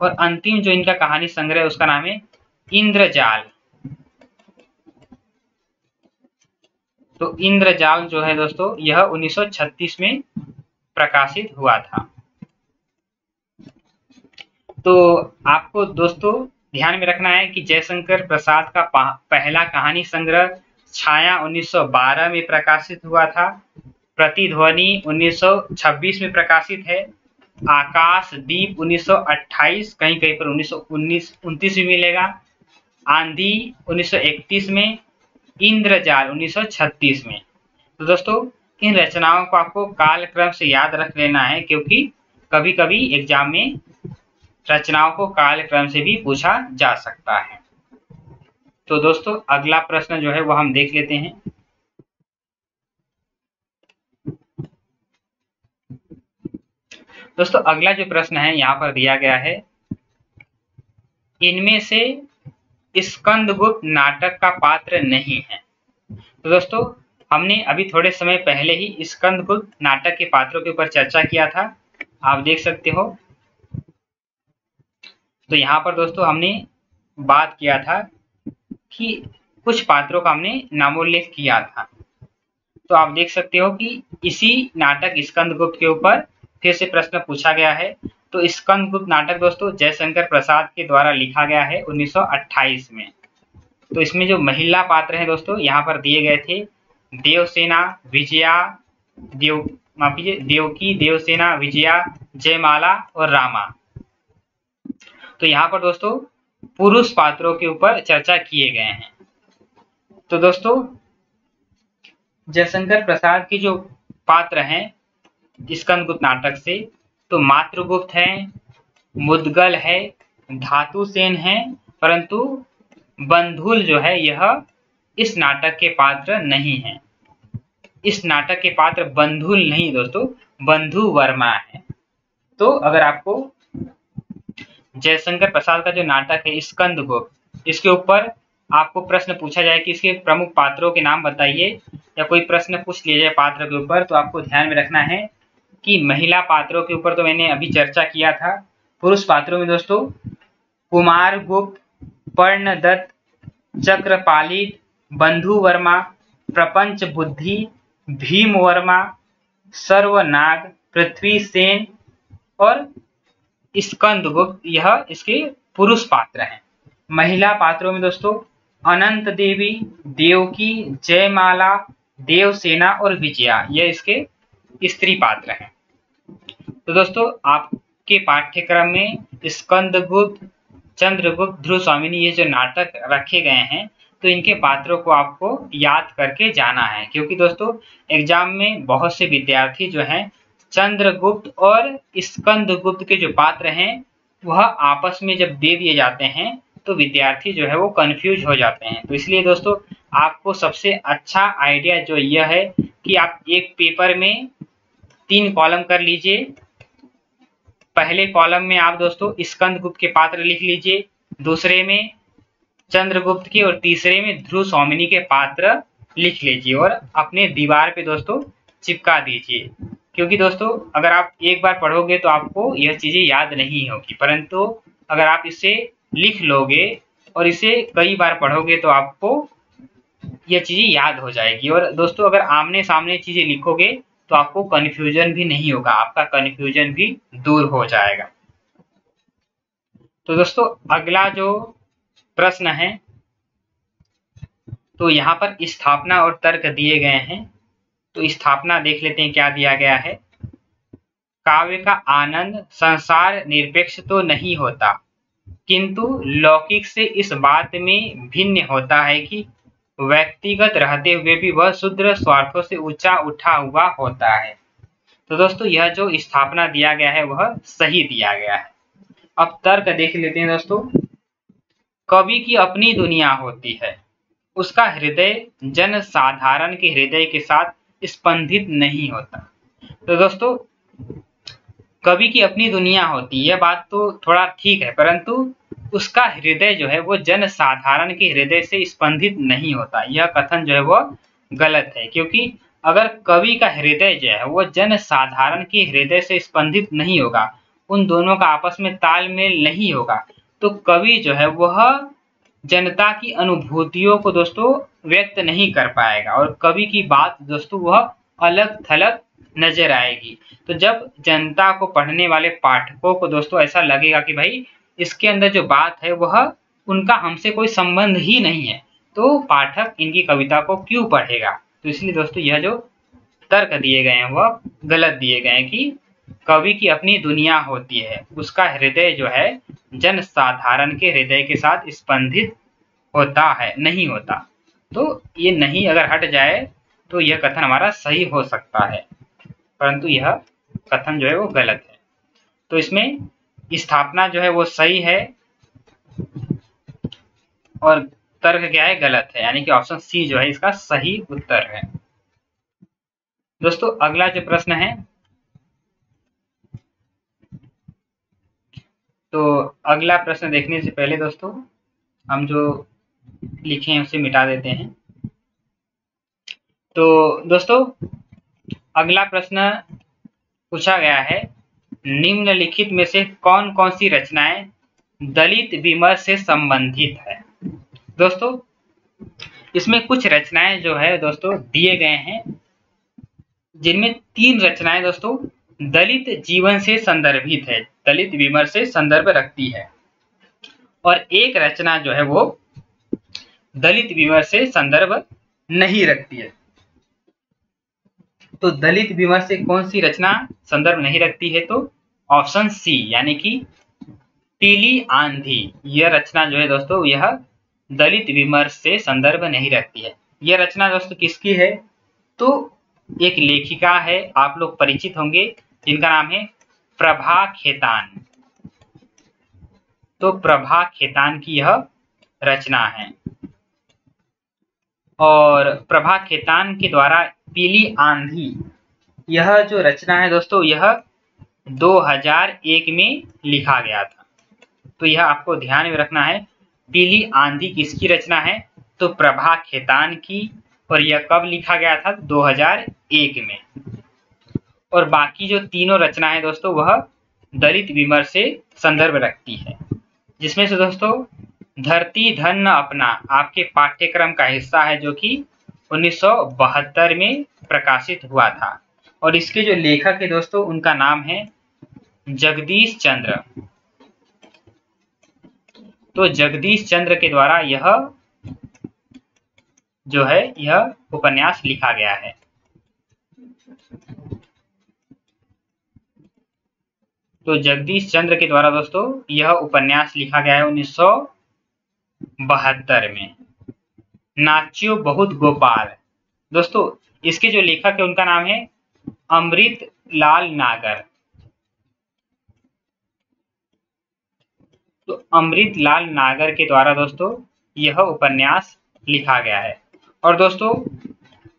और अंतिम जो इनका कहानी संग्रह है उसका नाम है इंद्रजाल। तो इंद्रजाल जो है दोस्तों यह 1936 में प्रकाशित हुआ था। तो आपको दोस्तों ध्यान में रखना है कि जयशंकर प्रसाद का पहला कहानी संग्रह छाया 1912 में प्रकाशित हुआ था। प्रतिध्वनि 1926 में प्रकाशित है। आकाशदीप 1928, कहीं कहीं पर 1929 भी मिलेगा। आंधी 1931 में, इंद्रजाल 1936 में। तो दोस्तों इन रचनाओं को आपको कालक्रम से याद रख लेना है, क्योंकि कभी कभी एग्जाम में रचनाओं को कालक्रम से भी पूछा जा सकता है। तो दोस्तों अगला प्रश्न जो है वो हम देख लेते हैं। दोस्तों अगला जो प्रश्न है यहाँ पर दिया गया है, इनमें से स्कंदगुप्त नाटक का पात्र नहीं है। तो दोस्तों हमने अभी थोड़े समय पहले ही स्कंदगुप्त नाटक के पात्रों के ऊपर चर्चा किया था, आप देख सकते हो। तो यहाँ पर दोस्तों हमने बात किया था कि कुछ पात्रों का हमने नामोल्लेख किया था। तो आप देख सकते हो कि इसी नाटक स्कंदगुप्त के ऊपर फिर से प्रश्न पूछा गया है। तो स्कंदगुप्त नाटक दोस्तों जयशंकर प्रसाद के द्वारा लिखा गया है 1928 में। तो इसमें जो महिला पात्र हैं दोस्तों यहाँ पर दिए गए थे देवसेना, विजया, देवकी, देवसेना, विजया, जयमाला और रामा। तो यहाँ पर दोस्तों पुरुष पात्रों के ऊपर चर्चा किए गए हैं। तो दोस्तों जयशंकर प्रसाद के जो पात्र हैं स्कंदगुप्त नाटक से, तो मातृगुप्त है, मुदगल है, धातुसेन है, परंतु बंधुल जो है यह इस नाटक के पात्र नहीं है। इस नाटक के पात्र बंधुल नहीं दोस्तों, बंधु वर्मा है। तो अगर आपको जयशंकर प्रसाद का जो नाटक है स्कंदगुप्त, इसके ऊपर आपको प्रश्न पूछा जाए कि इसके प्रमुख पात्रों के नाम बताइए, या कोई प्रश्न पूछ लिया जाए पात्र के ऊपर, तो आपको ध्यान में रखना है कि महिला पात्रों के ऊपर तो मैंने अभी चर्चा किया था। पुरुष पात्रों में दोस्तों कुमारगुप्त, पर्णदत्त, चक्रपालित, बंधु वर्मा, प्रपंच बुद्धि, भीम वर्मा, सर्वनाग, पृथ्वीसेन और स्कंदगुप्त, यह इसके पुरुष पात्र हैं। महिला पात्रों में दोस्तों अनंत देवी, देवकी, जयमाला, देवसेना और विजया, यह इसके स्त्री पात्र हैं। तो दोस्तों आपके पाठ्यक्रम में स्कंदगुप्त, चंद्रगुप्त, ध्रुव स्वामिनी ये जो नाटक रखे गए हैं, तो इनके पात्रों को आपको याद करके जाना है, क्योंकि दोस्तों एग्जाम में बहुत से विद्यार्थी जो हैं चंद्रगुप्त और स्कंदगुप्त के जो पात्र हैं वह आपस में जब दे दिए जाते हैं तो विद्यार्थी जो है वो कंफ्यूज हो जाते हैं। तो इसलिए दोस्तों आपको सबसे अच्छा आइडिया जो यह है कि आप एक पेपर में 3 कॉलम कर लीजिए। पहले कॉलम में आप दोस्तों स्कंदगुप्त के पात्र लिख लीजिए, दूसरे में चंद्रगुप्त के और तीसरे में ध्रुव स्वामिनी के पात्र लिख लीजिए और अपने दीवार पे दोस्तों चिपका दीजिए। क्योंकि दोस्तों अगर आप एक बार पढ़ोगे तो आपको यह चीज़ें याद नहीं होगी, परंतु अगर आप इसे लिख लोगे और इसे कई बार पढ़ोगे तो आपको यह चीज़ें याद हो जाएगी। और दोस्तों अगर आमने सामने चीज़ें लिखोगे तो आपको कन्फ्यूजन भी नहीं होगा, आपका कन्फ्यूजन भी दूर हो जाएगा। तो दोस्तों अगला जो प्रश्न है, तो यहाँ पर स्थापना और तर्क दिए गए हैं। तो स्थापना देख लेते हैं क्या दिया गया है। काव्य का आनंद संसार निरपेक्ष तो नहीं होता, किंतु लौकिक से इस बात में भिन्न होता है कि व्यक्तिगत रहते हुए भी वह शुद्र स्वार्थों से ऊंचा उठा हुआ होता है। तो दोस्तों यह जो स्थापना दिया गया है वह सही दिया गया है। अब तर्क देख लेते हैं दोस्तों। कवि की अपनी दुनिया होती है, उसका हृदय जन साधारण के हृदय के साथ स्पंदित नहीं होता। तो दोस्तों कवि की अपनी दुनिया होती है, बात तो थोड़ा ठीक है, परंतु उसका हृदय जो है वो जन साधारण के हृदय से स्पंदित नहीं होता। यह कथन जो है वो गलत है, क्योंकि अगर कवि का हृदय जो है वो जन साधारण के हृदय से स्पंदित नहीं होगा, उन दोनों का आपस में तालमेल नहीं होगा, तो कवि जो है वह जनता की अनुभूतियों को दोस्तों व्यक्त नहीं कर पाएगा और कवि की बात दोस्तों वह अलग थलग नजर आएगी। तो जब जनता को, पढ़ने वाले पाठकों को दोस्तों ऐसा लगेगा कि भाई इसके अंदर जो बात है वह उनका हमसे कोई संबंध ही नहीं है, तो पाठक इनकी कविता को क्यों पढ़ेगा। तो इसलिए दोस्तों यह जो तर्क दिए गए हैं वह गलत दिए गए हैं कि कवि की अपनी दुनिया होती है, उसका हृदय जो है जन साधारण के हृदय के साथ स्पंदित होता है, नहीं होता। तो ये नहीं अगर हट जाए तो यह कथन हमारा सही हो सकता है, परंतु यह कथन जो है वो गलत है। तो इसमें स्थापना जो है वो सही है और तर्क क्या है, गलत है, यानी कि ऑप्शन सी जो है इसका सही उत्तर है। दोस्तों अगला जो प्रश्न है, तो अगला प्रश्न देखने से पहले दोस्तों हम जो लिखे हैं उसे मिटा देते हैं। तो दोस्तों अगला प्रश्न पूछा गया है, निम्नलिखित में से कौन कौन सी रचनाएं दलित विमर्श से संबंधित है। दोस्तों इसमें कुछ रचनाएं जो है दोस्तों दिए गए हैं, जिनमें 3 रचनाएं दोस्तों दलित जीवन से संदर्भित है, दलित विमर्श से संदर्भ रखती है, और एक रचना जो है वो दलित विमर्श से संदर्भ नहीं रखती है। तो दलित विमर्श से कौन सी रचना संदर्भ नहीं रखती है, तो ऑप्शन सी यानी कि पीली आंधी, यह रचना जो है दोस्तों यह दलित विमर्श से संदर्भ नहीं रखती है। यह रचना दोस्तों किसकी है, तो एक लेखिका है, आप लोग परिचित होंगे, जिनका नाम है प्रभा खेतान। तो प्रभा खेतान की यह रचना है और प्रभा खेतान के द्वारा पीली आंधी यह जो रचना है दोस्तों यह 2001 में लिखा गया था। तो यह आपको ध्यान में रखना है, पीली आंधी किसकी रचना है, तो प्रभा खेतान की, और यह कब लिखा गया था, 2001 में। और बाकी जो तीनों रचनाएं दोस्तों वह दलित विमर्श से संदर्भ रखती है, जिसमें से दोस्तों धरती धन न अपना आपके पाठ्यक्रम का हिस्सा है, जो कि 1972 में प्रकाशित हुआ था, और इसके जो लेखक है दोस्तों उनका नाम है जगदीश चंद्र। तो जगदीश चंद्र के द्वारा यह जो है यह उपन्यास लिखा गया है। तो जगदीश चंद्र के द्वारा दोस्तों यह उपन्यास लिखा गया है 1972 में। नाच्यो बहुत गोपाल, दोस्तों इसके जो लेखक है उनका नाम है अमृत लाल नागर। तो अमृत लाल नागर के द्वारा दोस्तों यह उपन्यास लिखा गया है। और दोस्तों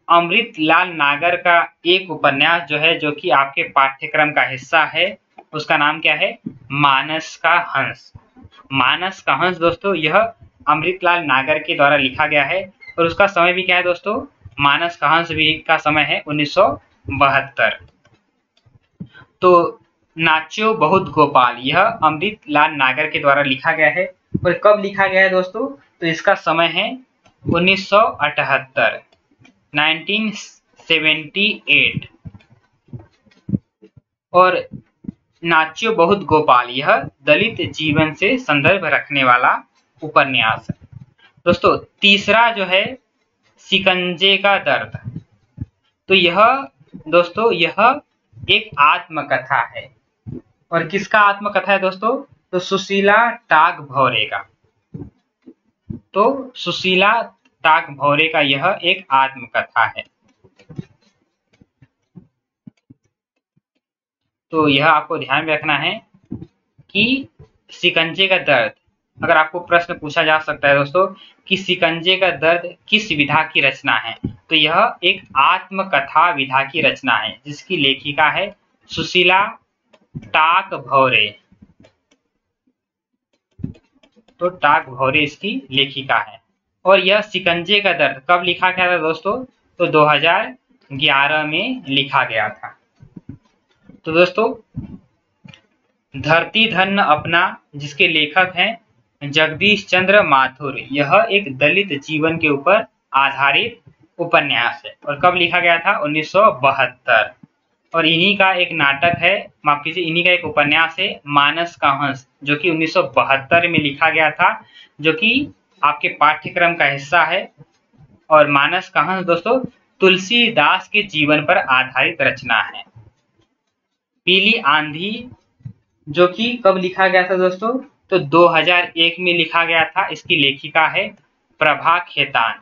अमृत लाल नागर का एक उपन्यास जो है, जो कि आपके पाठ्यक्रम का हिस्सा है, उसका नाम क्या है, मानस का हंस। मानस का हंस दोस्तों यह अमृत लाल नागर के द्वारा लिखा गया है, और उसका समय भी क्या है दोस्तों, मानस का हंस भी का समय है 1972। तो नाच्यो बहुत गोपाल यह अमृत लाल नागर के द्वारा लिखा गया है। और कब लिखा गया है दोस्तों? तो इसका समय है 1978, 1978। और नाच्यो बहुत गोपाल यह दलित जीवन से संदर्भ रखने वाला उपन्यास है। दोस्तों तीसरा जो है शिकंजे का दर्द। तो यह दोस्तों यह एक आत्मकथा है। और किसका आत्मकथा है दोस्तों? तो सुशीला टाग भौरे का। तो सुशीला टाग भौरे का यह एक आत्मकथा है। तो यह आपको ध्यान में रखना है कि शिकंजे का दर्द, अगर आपको प्रश्न पूछा जा सकता है दोस्तों कि शिकंजे का दर्द किस विधा की रचना है, तो यह एक आत्मकथा विधा की रचना है जिसकी लेखिका है सुशीला टाग भौरे। तो टाग भौरे इसकी लेखिका है। और यह शिकंजे का दर्द कब लिखा गया था दोस्तों? तो 2011 में लिखा गया था। तो दोस्तों धरती धन्य अपना, जिसके लेखक हैं जगदीश चंद्र माथुर, यह एक दलित जीवन के ऊपर आधारित उपन्यास है। और कब लिखा गया था? 1972। और इन्हीं का एक नाटक है, माफ कीजिए इन्हीं का एक उपन्यास है मानस का हंस, जो कि 1972 में लिखा गया था, जो कि आपके पाठ्यक्रम का हिस्सा है। और मानस का हंस दोस्तों तुलसीदास के जीवन पर आधारित रचना है। पीली आंधी जो कि कब लिखा गया था दोस्तों? तो 2001 में लिखा गया था। इसकी लेखिका है प्रभा खेतान।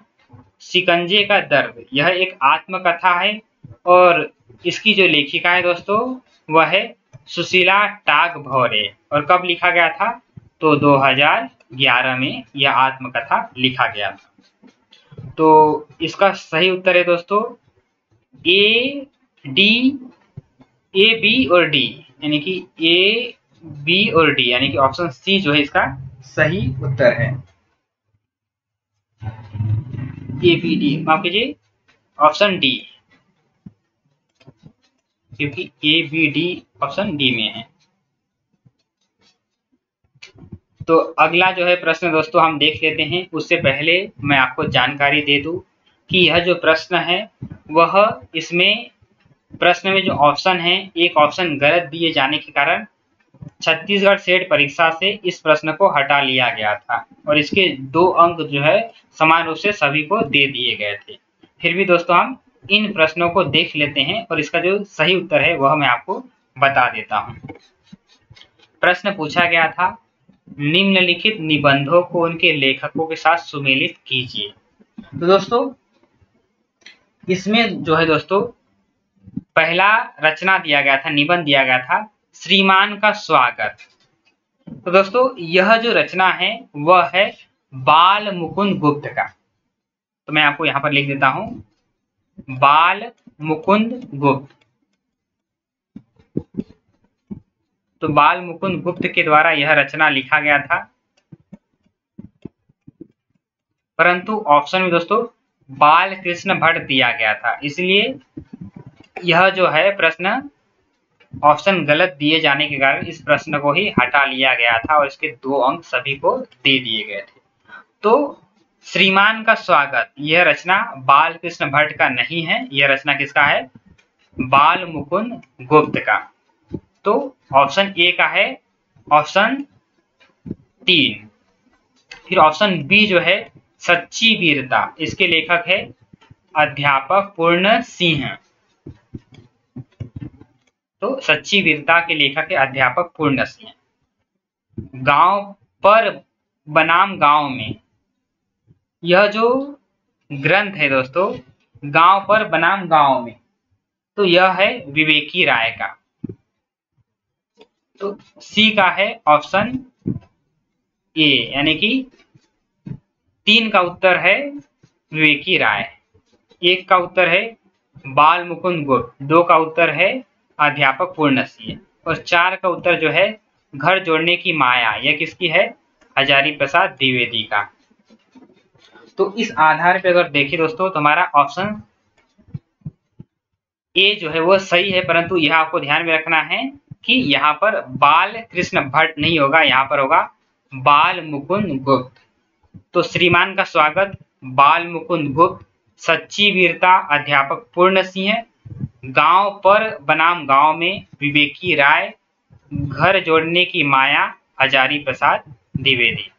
शिकंजे का दर्द यह एक आत्मकथा है और इसकी जो लेखिका है दोस्तों वह है सुशीला टाग भौरे। और कब लिखा गया था? तो 2011 में यह आत्मकथा लिखा गया था। तो इसका सही उत्तर है दोस्तों ए बी और डी, यानी कि ए बी और डी, यानी कि ऑप्शन सी जो है इसका सही उत्तर है। ए बी डी, माफ कीजिए ऑप्शन डी, क्योंकि A B D option D में है। तो अगला जो है प्रश्न दोस्तों हम देख लेते हैं। उससे पहले मैं आपको जानकारी दे दूं कि यह जो प्रश्न है वह इसमें प्रश्न में जो ऑप्शन है एक ऑप्शन गलत दिए जाने के कारण छत्तीसगढ़ सेट परीक्षा से इस प्रश्न को हटा लिया गया था और इसके 2 अंक जो है समान रूप से सभी को दे दिए गए थे। फिर भी दोस्तों हम इन प्रश्नों को देख लेते हैं और इसका जो सही उत्तर है वह मैं आपको बता देता हूं। प्रश्न पूछा गया था निम्नलिखित निबंधों को उनके लेखकों के साथ सुमेलित कीजिए। तो दोस्तों इसमें जो है दोस्तों पहला रचना दिया गया था, निबंध दिया गया था श्रीमान का स्वागत। तो दोस्तों यह जो रचना है वह है बाल मुकुंद गुप्त का। तो मैं आपको यहां पर लिख देता हूं बाल मुकुंद गुप्त। तो बाल मुकुंद गुप्त के द्वारा यह रचना लिखा गया था, परंतु ऑप्शन में दोस्तों बाल कृष्ण भट्ट दिया गया था, इसलिए यह जो है प्रश्न ऑप्शन गलत दिए जाने के कारण इस प्रश्न को ही हटा लिया गया था और इसके 2 अंक सभी को दे दिए गए थे। तो श्रीमान का स्वागत यह रचना बाल कृष्ण भट्ट का नहीं है, यह रचना किसका है? बाल मुकुंद गुप्त का। तो ऑप्शन ए का है ऑप्शन 3। फिर ऑप्शन बी जो है सच्ची वीरता, इसके लेखक है अध्यापक पूर्ण सिंह। तो सच्ची वीरता के लेखक है अध्यापक पूर्ण सिंह। गांव पर बनाम गांव में, यह जो ग्रंथ है दोस्तों गांव पर बनाम गांव में, तो यह है विवेकी राय का। तो सी का है ऑप्शन ए, यानी कि 3 का उत्तर है विवेकी राय, 1 का उत्तर है बाल मुकुंद गुप्त, 2 का उत्तर है अध्यापक पूर्ण सिंह और 4 का उत्तर जो है घर जोड़ने की माया, यह किसकी है? हजारी प्रसाद द्विवेदी का। तो इस आधार पे अगर देखें दोस्तों तो हमारा ऑप्शन ए जो है वो सही है, परंतु यह आपको ध्यान में रखना है कि यहाँ पर बाल कृष्ण भट्ट नहीं होगा, यहाँ पर होगा बाल मुकुंद गुप्त। तो श्रीमान का स्वागत बाल मुकुंद गुप्त, सच्ची वीरता अध्यापक पूर्ण सिंह, गांव पर बनाम गांव में विवेकी राय, घर जोड़ने की माया हजारी प्रसाद द्विवेदी।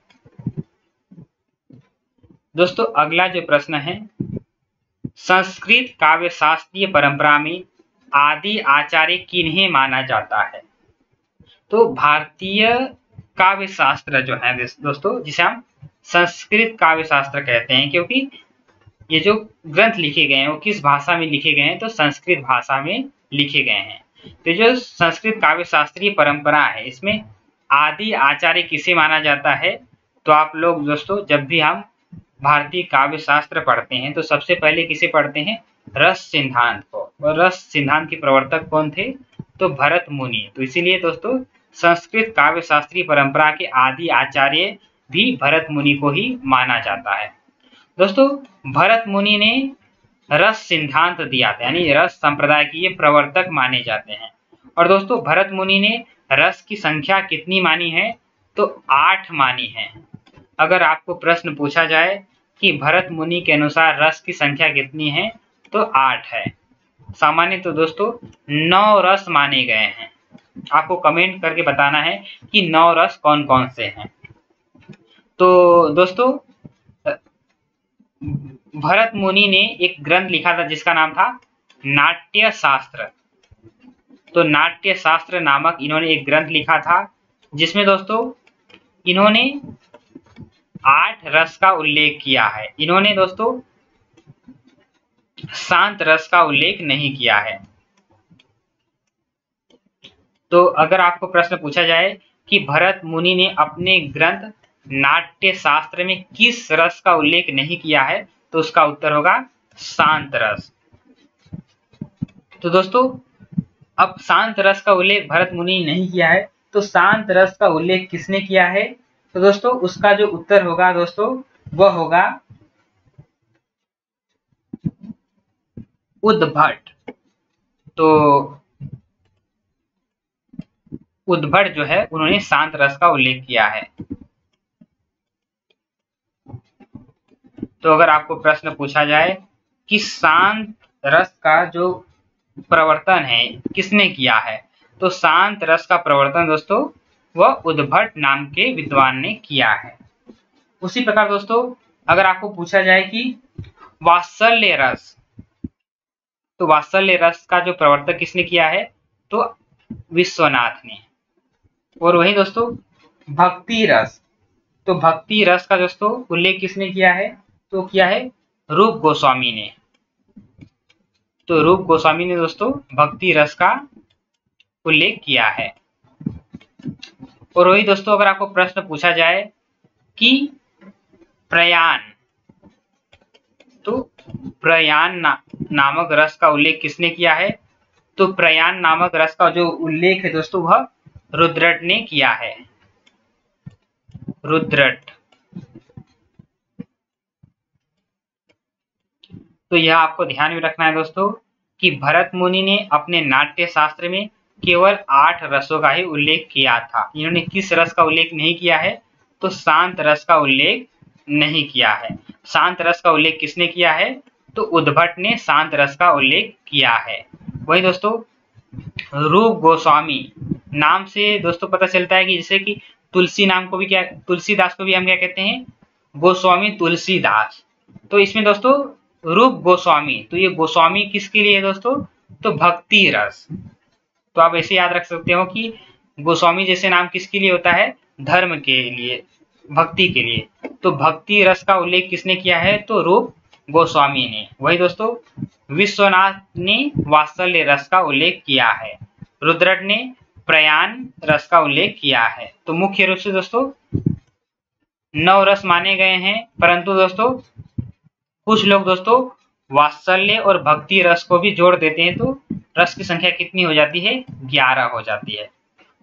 दोस्तों अगला जो प्रश्न है, संस्कृत काव्य शास्त्रीय परंपरा में आदि आचार्य किन्हें माना जाता है? तो भारतीय काव्य शास्त्र जो है दोस्तों, जिसे हम संस्कृत काव्य शास्त्र कहते हैं, क्योंकि ये जो ग्रंथ लिखे गए हैं वो किस भाषा में लिखे गए हैं? तो संस्कृत भाषा में लिखे गए हैं। तो जो संस्कृत काव्य शास्त्रीय परंपरा है, इसमें आदि आचार्य किसे माना जाता है? तो आप लोग दोस्तों जब भी हम भारतीय काव्य शास्त्र पढ़ते हैं तो सबसे पहले किसे पढ़ते हैं? रस सिद्धांत को। और रस सिद्धांत के प्रवर्तक कौन थे? तो भरत मुनि। तो इसीलिए दोस्तों संस्कृत काव्य शास्त्रीय परंपरा के आदि आचार्य भी भरत मुनि को ही माना जाता है। दोस्तों भरत मुनि ने रस सिद्धांत दिया था, यानी रस संप्रदाय के ये प्रवर्तक माने जाते हैं। और दोस्तों भरत मुनि ने रस की संख्या कितनी मानी है? तो 8 मानी है। अगर आपको प्रश्न पूछा जाए कि भरत मुनि के अनुसार रस की संख्या कितनी है, तो 8 है। सामान्य तो दोस्तों 9 रस माने गए हैं। आपको कमेंट करके बताना है कि 9 रस कौन कौन से हैं। तो दोस्तों भरत मुनि ने एक ग्रंथ लिखा था जिसका नाम था नाट्य शास्त्र। तो नाट्य शास्त्र नामक इन्होंने एक ग्रंथ लिखा था, जिसमें दोस्तों इन्होंने 8 रस का उल्लेख किया है। इन्होंने दोस्तों शांत रस का उल्लेख नहीं किया है। तो अगर आपको प्रश्न पूछा जाए कि भरत मुनि ने अपने ग्रंथ नाट्य शास्त्र में किस रस का उल्लेख नहीं किया है, तो उसका उत्तर होगा शांत रस। तो दोस्तों अब शांत रस का उल्लेख भरत मुनि ने नहीं किया है, तो शांत रस का उल्लेख किसने किया है? तो दोस्तों उसका जो उत्तर होगा दोस्तों वह होगा उद्भट। तो उद्भट जो है उन्होंने शांत रस का उल्लेख किया है। तो अगर आपको प्रश्न पूछा जाए कि शांत रस का जो प्रवर्तन है किसने किया है, तो शांत रस का प्रवर्तन दोस्तों वह उद्भट नाम के विद्वान ने किया है। उसी प्रकार दोस्तों अगर आपको पूछा जाए कि वात्सल्य रस, तो वात्सल्य रस का जो प्रवर्तक किसने किया है? तो विश्वनाथ ने। और वही दोस्तों भक्ति रस, तो भक्ति रस का दोस्तों उल्लेख किसने किया है? तो किया है रूप गोस्वामी ने। तो रूप गोस्वामी ने दोस्तों भक्ति रस का उल्लेख किया है। और वही दोस्तों अगर आपको प्रश्न पूछा जाए कि प्रयाण, तो प्रयाण नामक रस का उल्लेख किसने किया है? तो प्रयाण नामक रस का जो उल्लेख है दोस्तों वह रुद्रट ने किया है। रुद्रट। तो यह आपको ध्यान में रखना है दोस्तों कि भरत मुनि ने अपने नाट्य शास्त्र में केवल 8 रसों का ही उल्लेख किया था। इन्होंने किस रस का उल्लेख नहीं किया है? तो शांत रस का उल्लेख नहीं किया है। शांत रस का उल्लेख किसने किया है? तो उद्भट ने शांत रस का उल्लेख किया है। वही दोस्तों रूप गोस्वामी नाम से दोस्तों पता चलता है कि जैसे कि तुलसी नाम को भी क्या, तुलसीदास को भी हम क्या कहते हैं? गोस्वामी तुलसीदास। तो इसमें दोस्तों रूप गोस्वामी, तो ये गोस्वामी किसके लिए है दोस्तों? तो भक्ति रस। तो आप ऐसे याद रख सकते हो कि गोस्वामी जैसे नाम किसके लिए होता है? धर्म के लिए, भक्ति के लिए। तो भक्ति रस का उल्लेख किसने किया है? तो रूप गोस्वामी ने। वही दोस्तों विश्वनाथ ने वात्सल्य रस का उल्लेख किया है। रुद्रट ने प्रयाण रस का उल्लेख किया है। तो मुख्य रूप से दोस्तों 9 रस माने गए हैं, परंतु दोस्तों कुछ लोग दोस्तों वात्सल्य और भक्ति रस को भी जोड़ देते हैं, तो रस की संख्या कितनी हो जाती है? 11 हो जाती है।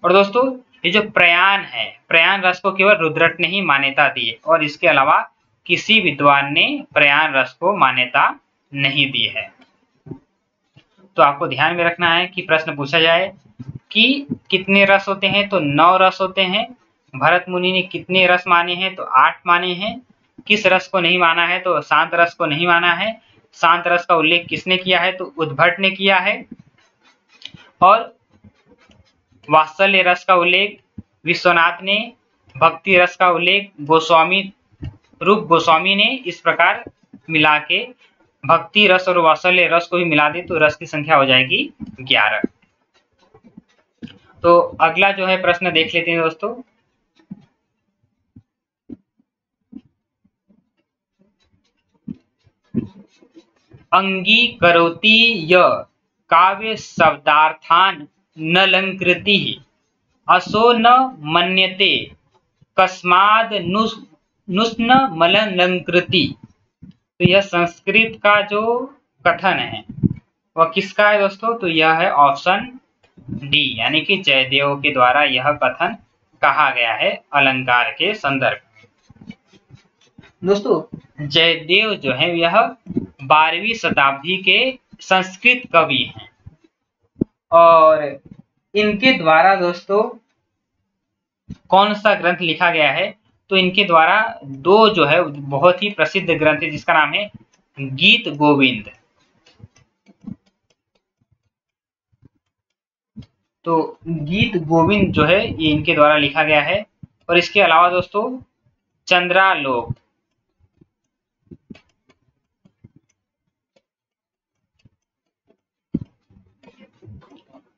और दोस्तों ये जो प्रयाण है, प्रयाण रस को केवल रुद्रट ने ही मान्यता दी है, और इसके अलावा किसी विद्वान ने प्रयाण रस को मान्यता नहीं दी है। तो आपको ध्यान में रखना है कि प्रश्न पूछा जाए कि कितने रस होते हैं, तो 9 रस होते हैं। भरत मुनि ने कितने रस माने हैं, तो 8 माने हैं। किस रस को नहीं माना है, तो शांत रस को नहीं माना है। शांत रस का उल्लेख किसने किया है, तो उद्भट ने किया है। और वात्सल्य रस का उल्लेख विश्वनाथ ने, भक्ति रस का उल्लेख रूप गोस्वामी ने। इस प्रकार मिला के भक्ति रस और वात्सल्य रस को भी मिला दे तो रस की संख्या हो जाएगी 11। तो अगला जो है प्रश्न देख लेते हैं दोस्तों। अंगीकरोति य काव्य शब्दार्थान न लंकृति असो न मन्यते कस्माद नुष्ण मलंकृति। तो यह संस्कृत का जो कथन है वह किसका है दोस्तों, तो यह है ऑप्शन डी, यानी कि जयदेव के द्वारा यह कथन कहा गया है अलंकार के संदर्भ में। दोस्तों जयदेव जो है यह 12वीं शताब्दी के संस्कृत कवि हैं और इनके द्वारा दोस्तों कौन सा ग्रंथ लिखा गया है, तो इनके द्वारा 2 जो है बहुत ही प्रसिद्ध ग्रंथ है जिसका नाम है गीत गोविंद। तो गीत गोविंद जो है ये इनके द्वारा लिखा गया है। और इसके अलावा दोस्तों चंद्रालोक,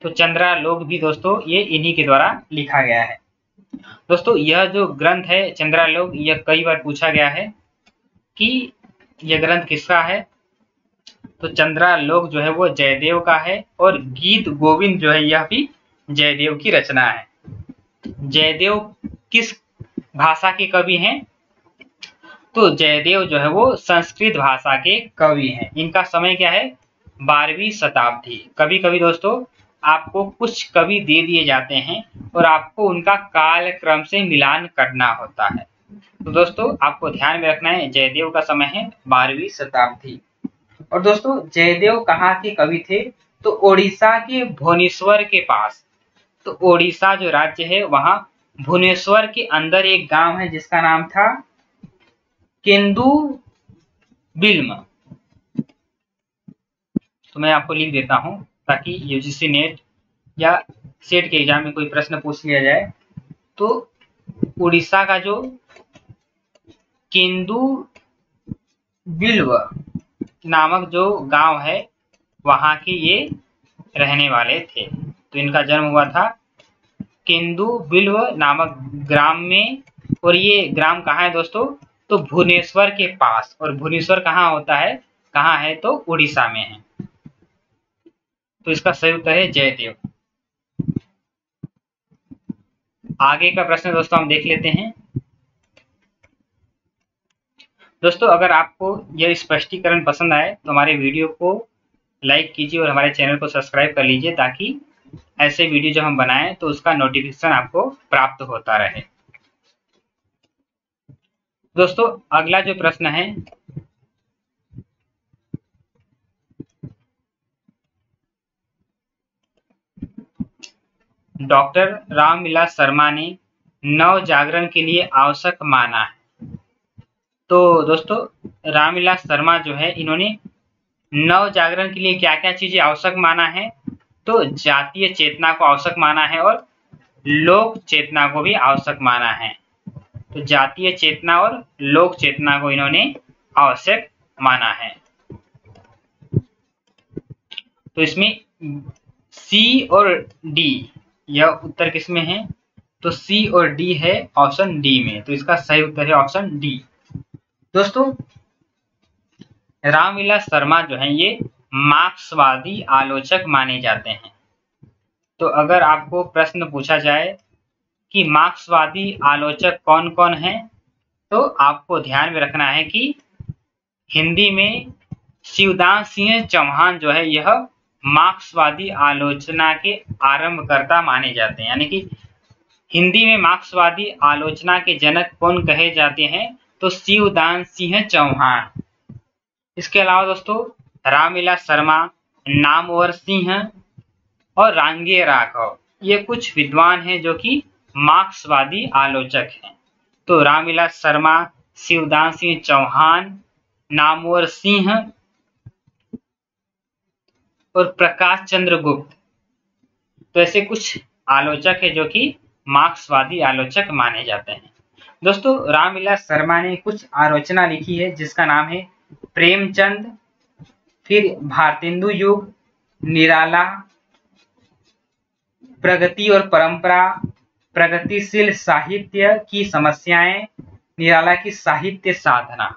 तो चंद्रालोक भी दोस्तों ये इन्हीं के द्वारा लिखा गया है। दोस्तों यह जो ग्रंथ है चंद्रालोक, यह कई बार पूछा गया है कि यह ग्रंथ किसका है, तो चंद्रालोक जो है वो जयदेव का है और गीत गोविंद जो है यह भी जयदेव की रचना है। जयदेव किस भाषा के कवि हैं, तो जयदेव जो है वो संस्कृत भाषा के कवि हैं। इनका समय क्या है, 12वीं शताब्दी। कभी कभी दोस्तों आपको कुछ कवि दे दिए जाते हैं और आपको उनका काल क्रम से मिलान करना होता है। तो दोस्तों आपको ध्यान में रखना है जयदेव का समय है 12वीं शताब्दी। और दोस्तों जयदेव कहाँ के कवि थे, तो ओडिशा के भुवनेश्वर के पास। तो ओडिशा जो राज्य है वहां भुवनेश्वर के अंदर एक गांव है जिसका नाम था केंदुबिल्म। तो मैं आपको लिख देता हूं ताकि यूजीसी नेट या सेट के एग्जाम में कोई प्रश्न पूछ लिया जाए। तो उड़ीसा का जो केंदुबिल्व नामक जो गांव है वहां के ये रहने वाले थे। तो इनका जन्म हुआ था केंदुबिल्व नामक ग्राम में। और ये ग्राम कहाँ है दोस्तों, तो भुवनेश्वर के पास। और भुवनेश्वर कहाँ होता है, कहाँ है, तो उड़ीसा में है। तो इसका सही उत्तर है जयदेव। आगे का प्रश्न दोस्तों हम देख लेते हैं। दोस्तों अगर आपको यह स्पष्टीकरण पसंद आए तो हमारे वीडियो को लाइक कीजिए और हमारे चैनल को सब्सक्राइब कर लीजिए ताकि ऐसे वीडियो जब हम बनाएं तो उसका नोटिफिकेशन आपको प्राप्त होता रहे। दोस्तों अगला जो प्रश्न है, डॉक्टर रामविलास शर्मा ने नव जागरण के लिए आवश्यक माना है। तो दोस्तों रामविलास शर्मा जो है इन्होंने नव जागरण के लिए क्या क्या चीजें आवश्यक माना है, तो जातीय चेतना को आवश्यक माना है और लोक चेतना को भी आवश्यक माना है। तो जातीय चेतना और लोक चेतना को इन्होंने आवश्यक माना है। तो इसमें सी और डी, यह उत्तर किसमें है, तो सी और डी है ऑप्शन डी में। तो इसका सही उत्तर है ऑप्शन डी। दोस्तों रामविलास शर्मा जो है ये मार्क्सवादी आलोचक माने जाते हैं। तो अगर आपको प्रश्न पूछा जाए कि मार्क्सवादी आलोचक कौन कौन हैं, तो आपको ध्यान में रखना है कि हिंदी में शिवदास सिंह चौहान जो है यह मार्क्सवादी आलोचना के आरंभकर्ता माने जाते हैं। यानी कि हिंदी में मार्क्सवादी आलोचना के जनक कौन कहे जाते हैं, तो शिवदान सिंह चौहान। इसके अलावा दोस्तों रामविलास शर्मा, नामवर सिंह और रांगे राघव, ये कुछ विद्वान हैं जो कि मार्क्सवादी आलोचक हैं। तो रामविलास शर्मा, शिवदान सिंह चौहान, नामवर सिंह और प्रकाश चंद्र गुप्त, तो ऐसे कुछ आलोचक है जो कि मार्क्सवादी आलोचक माने जाते हैं। दोस्तों रामविलास शर्मा ने कुछ आलोचना लिखी है जिसका नाम है प्रेमचंद, फिर भारतेंदु युग, निराला, प्रगति और परंपरा, प्रगतिशील साहित्य की समस्याएं, निराला की साहित्य साधना।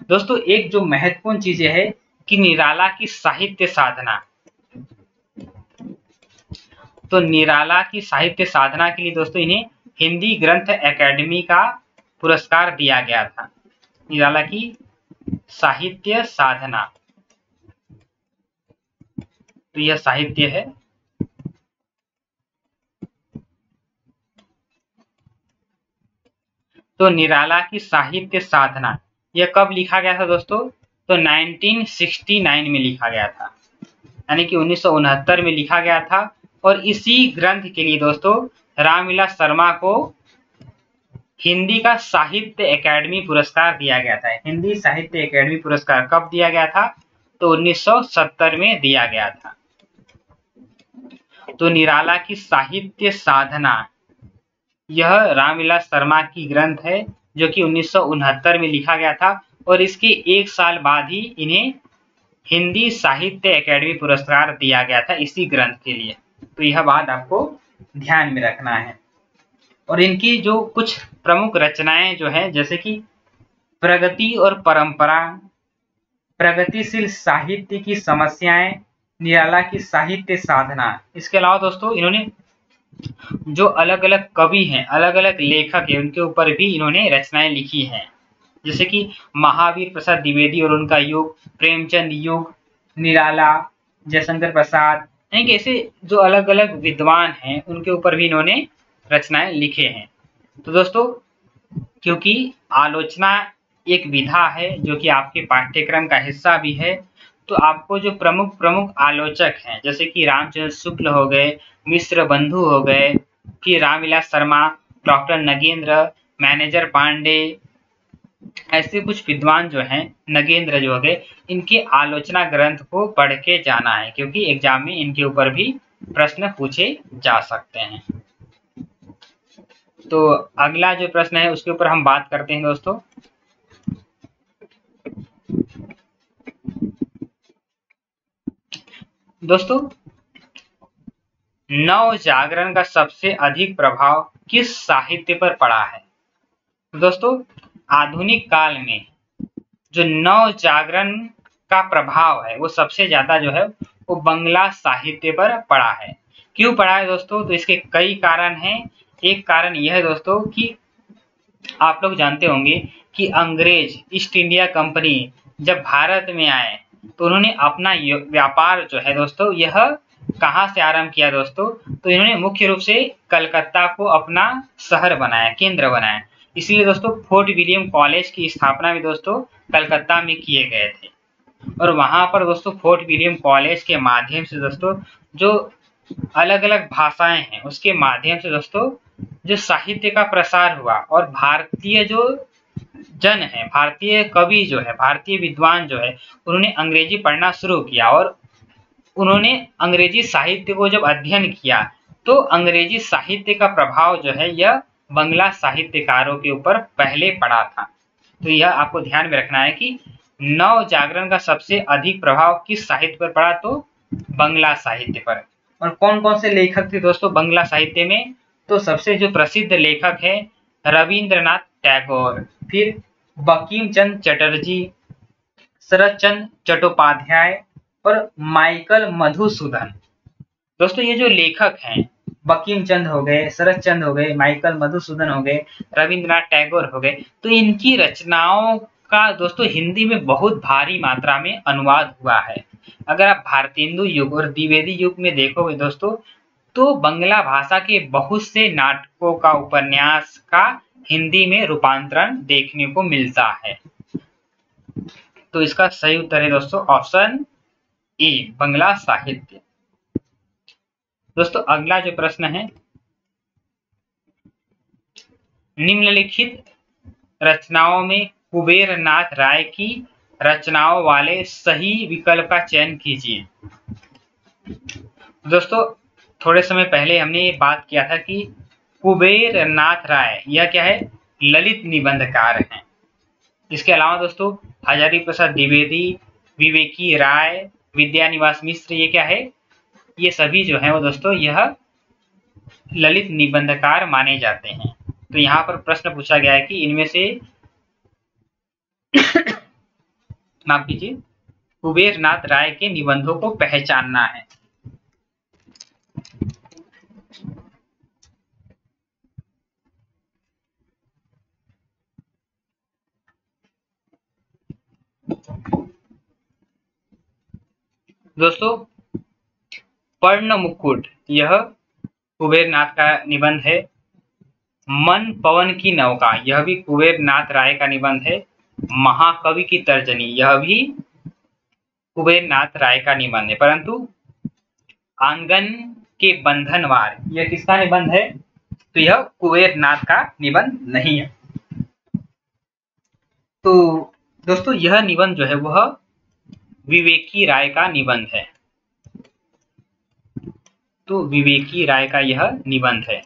दोस्तों एक जो महत्वपूर्ण चीजें है कि निराला की साहित्य साधना, तो निराला की साहित्य साधना के लिए दोस्तों इन्हें हिंदी ग्रंथ एकेडमी का पुरस्कार दिया गया था। निराला की साहित्य साधना, तो यह साहित्य है। तो निराला की साहित्य साधना यह कब लिखा गया था दोस्तों? तो 1969 में लिखा गया था, यानी कि 1969 में लिखा गया था। और इसी ग्रंथ के लिए दोस्तों रामविलास शर्मा को हिंदी का साहित्य एकेडमी पुरस्कार दिया गया था। हिंदी साहित्य एकेडमी पुरस्कार कब दिया गया था? तो 1970 में दिया गया था। तो निराला की साहित्य साधना यह रामविलास शर्मा की ग्रंथ है जो कि 1969 में लिखा गया था और इसके एक साल बाद ही इन्हें हिंदी साहित्य एकेडमी पुरस्कार दिया गया था इसी ग्रंथ के लिए। तो यह बात आपको ध्यान में रखना है। और इनकी जो कुछ प्रमुख रचनाएं जो है जैसे कि प्रगति और परंपरा, प्रगतिशील साहित्य की समस्याएं, निराला की साहित्य साधना। इसके अलावा दोस्तों इन्होंने जो अलग अलग कवि हैं, अलग अलग लेखक हैं, उनके ऊपर भी इन्होंने रचनाएं लिखी हैं, जैसे कि महावीर प्रसाद द्विवेदी और उनका युग, प्रेमचंद युग, निराला, जयशंकर प्रसाद, यानी ऐसे जो अलग अलग विद्वान हैं उनके ऊपर भी इन्होंने रचनाएं लिखे हैं। तो दोस्तों क्योंकि आलोचना एक विधा है जो कि आपके पाठ्यक्रम का हिस्सा भी है, तो आपको जो प्रमुख आलोचक हैं जैसे कि रामचंद्र शुक्ल हो गए, मिश्र बंधु हो गए, फिर रामविलास शर्मा, डॉक्टर नगेंद्र, मैनेजर पांडे, ऐसे कुछ विद्वान जो हैं, नगेंद्र जो हो गए, इनके आलोचना ग्रंथ को पढ़ के जाना है क्योंकि एग्जाम में इनके ऊपर भी प्रश्न पूछे जा सकते हैं। तो अगला जो प्रश्न है उसके ऊपर हम बात करते हैं दोस्तों। दोस्तों नव जागरण का सबसे अधिक प्रभाव किस साहित्य पर पड़ा है? दोस्तों आधुनिक काल में जो नव जागरण का प्रभाव है वो सबसे ज्यादा जो है वो बंगला साहित्य पर पड़ा है। क्यों पड़ा है दोस्तों? तो इसके कई कारण हैं। एक कारण यह है दोस्तों कि आप लोग जानते होंगे कि अंग्रेज ईस्ट इंडिया कंपनी जब भारत में आए तो उन्होंने अपना व्यापार जो है दोस्तों यह कहाँ से आरंभ किया दोस्तों? तो इन्होंने मुख्य रूप से कलकत्ता को अपना शहर बनाया, केंद्र बनाया। इसलिए दोस्तों फोर्ट विलियम कॉलेज की स्थापना भी दोस्तों कलकत्ता में किए गए थे और वहां पर दोस्तों फोर्ट विलियम कॉलेज के माध्यम से दोस्तों जो अलग अलग भाषाएं हैं उसके माध्यम से दोस्तों जो साहित्य का प्रसार हुआ और भारतीय जो जन है, भारतीय कवि जो है, भारतीय विद्वान जो है, उन्होंने अंग्रेजी पढ़ना शुरू किया और उन्होंने अंग्रेजी साहित्य को जब अध्ययन किया तो अंग्रेजी साहित्य का प्रभाव जो है यह बंगला साहित्यकारों के ऊपर पहले पड़ा था। तो यह आपको ध्यान में रखना है कि नव जागरण का सबसे अधिक प्रभाव किस साहित्य पर पड़ा? तो बंगला साहित्य पर। और कौन कौन से लेखक थे दोस्तों बंगला साहित्य में? तो सबसे जो प्रसिद्ध लेखक है रविंद्रनाथ टैगोर, फिर बंकिम चंद्र चटर्जी, शरद चंद्र चट्टोपाध्याय और माइकल मधुसूदन। दोस्तों ये जो लेखक हैं बंकिम चंद्र हो गए, शरद चंद्र हो गए, माइकल मधुसूदन हो गए, रविंद्रनाथ टैगोर हो गए, तो इनकी रचनाओं का दोस्तों हिंदी में बहुत भारी मात्रा में अनुवाद हुआ है। अगर आप भारतेंदु युग और द्विवेदी युग में देखोगे दोस्तों तो बंगला भाषा के बहुत से नाटकों का उपन्यास का हिंदी में रूपांतरण देखने को मिलता है। तो इसका सही उत्तर है दोस्तों ऑप्शन ए, बंगला साहित्य। दोस्तों अगला जो प्रश्न है, निम्नलिखित रचनाओं में कुबेर नाथ राय की रचनाओं वाले सही विकल्प का चयन कीजिए। दोस्तों थोड़े समय पहले हमने ये बात किया था कि कुबेर नाथ राय यह क्या है, ललित निबंधकार हैं। इसके अलावा दोस्तों हजारी प्रसाद द्विवेदी, विवेकी राय, विद्यानिवास मिश्र, ये क्या है, ये सभी जो है वो दोस्तों यह ललित निबंधकार माने जाते हैं। तो यहाँ पर प्रश्न पूछा गया है कि इनमें से माफ कीजिए, कुबेर नाथ राय के निबंधों को पहचानना है। दोस्तों पर्ण मुकुट यह कुबेर नाथ का निबंध है। मन पवन की नौका यह भी कुबेर नाथ राय का निबंध है। महाकवि की तर्जनी यह भी कुबेर नाथ राय का निबंध है। परंतु आंगन के बंधनवार यह किसका निबंध है, तो यह कुबेर नाथ का निबंध नहीं है। तो दोस्तों यह निबंध जो है वह विवेकी राय का निबंध है। तो विवेकी राय का यह निबंध है।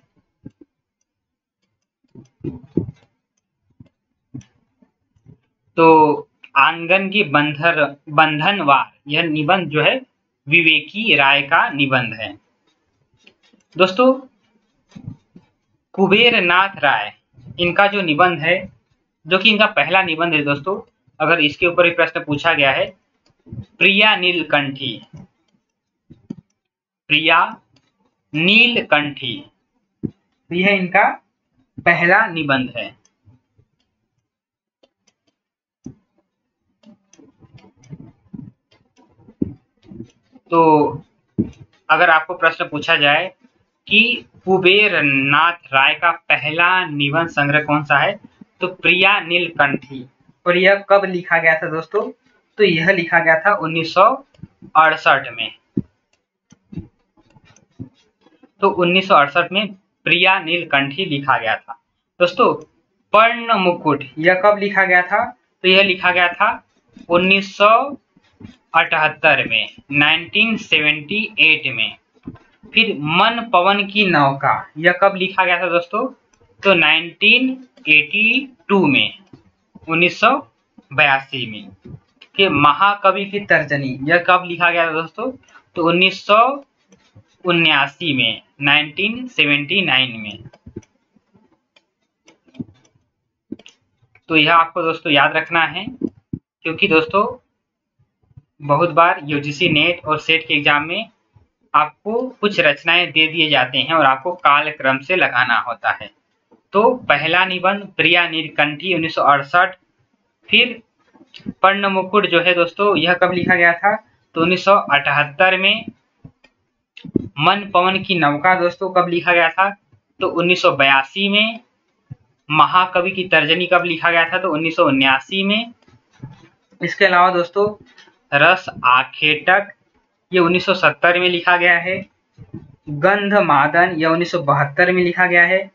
तो आंगन की बंधनवार यह निबंध जो है विवेकी राय का निबंध है। दोस्तों कुबेर नाथ राय इनका जो निबंध है, जो कि इनका पहला निबंध है दोस्तों, अगर इसके ऊपर भी प्रश्न पूछा गया है, प्रिया नीलकंठी, प्रिया नीलकंठी, यह इनका पहला निबंध है। तो अगर आपको प्रश्न पूछा जाए कि कुबेर नाथ राय का पहला निबंध संग्रह कौन सा है, तो प्रिया नीलकंठी। और यह कब लिखा गया था दोस्तों, तो यह लिखा गया था 1968 में। तो 1968 में प्रिया नीलकंठी लिखा गया था। दोस्तों पर्ण मुकुट यह कब लिखा गया था, तो यह लिखा गया था 1978 में, 1978 में। फिर मन पवन की नौका यह कब लिखा गया था दोस्तों, तो 1982 में, 1982 में। कि महाकवि की तर्जनी यह कब लिखा गया था दोस्तों, तो 1979 में, 1979 में। तो यह आपको दोस्तों याद रखना है, क्योंकि दोस्तों बहुत बार यूजीसी नेट और सेट के एग्जाम में आपको कुछ रचनाएं दे दिए जाते हैं और आपको कालक्रम से लगाना होता है। तो पहला निबंध प्रिया नीलकंठी 1968, फिर पर्ण मुकुट जो है दोस्तों यह कब लिखा गया था, तो 1978 में। मन पवन की नौका दोस्तों कब लिखा गया था, तो 1982 में। महाकवि की तर्जनी कब लिखा गया था, तो 1979 में। इसके अलावा दोस्तों रस आखेटक ये 1970 में लिखा गया है। गंधमादन यह 1972 में लिखा गया है।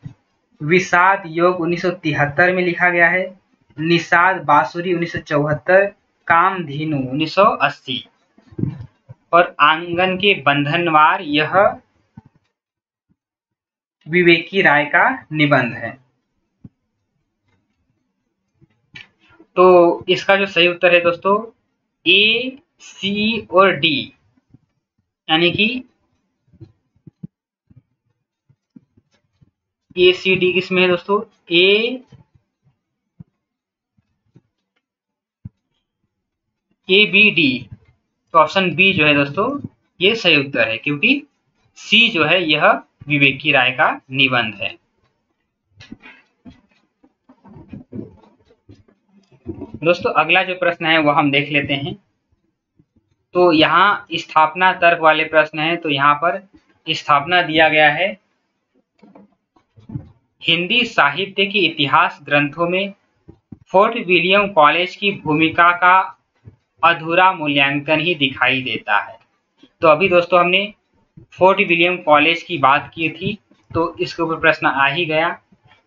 विषाद योग 1973 में लिखा गया है। निषाद बांसुरी 1974, कामधेनु 1980। और आंगन के बंधनवार यह विवेकी राय का निबंध है। तो इसका जो सही उत्तर है दोस्तों ए, सी और डी, यानी कि ए, सी, डी किसमें है दोस्तों, ए बी डी। तो ऑप्शन बी जो है दोस्तों ये सही उत्तर है, क्योंकि सी जो है यह विवेकी राय का निबंध है। दोस्तों अगला जो प्रश्न है वो हम देख लेते हैं। तो यहाँ स्थापना तर्क वाले प्रश्न हैं। तो यहाँ पर स्थापना दिया गया है। हिंदी साहित्य के इतिहास ग्रंथों में फोर्ट विलियम कॉलेज की भूमिका का अधूरा मूल्यांकन ही दिखाई देता है। तो अभी दोस्तों हमने फोर्ट विलियम कॉलेज की बात की थी, तो इसके ऊपर प्रश्न आ ही गया।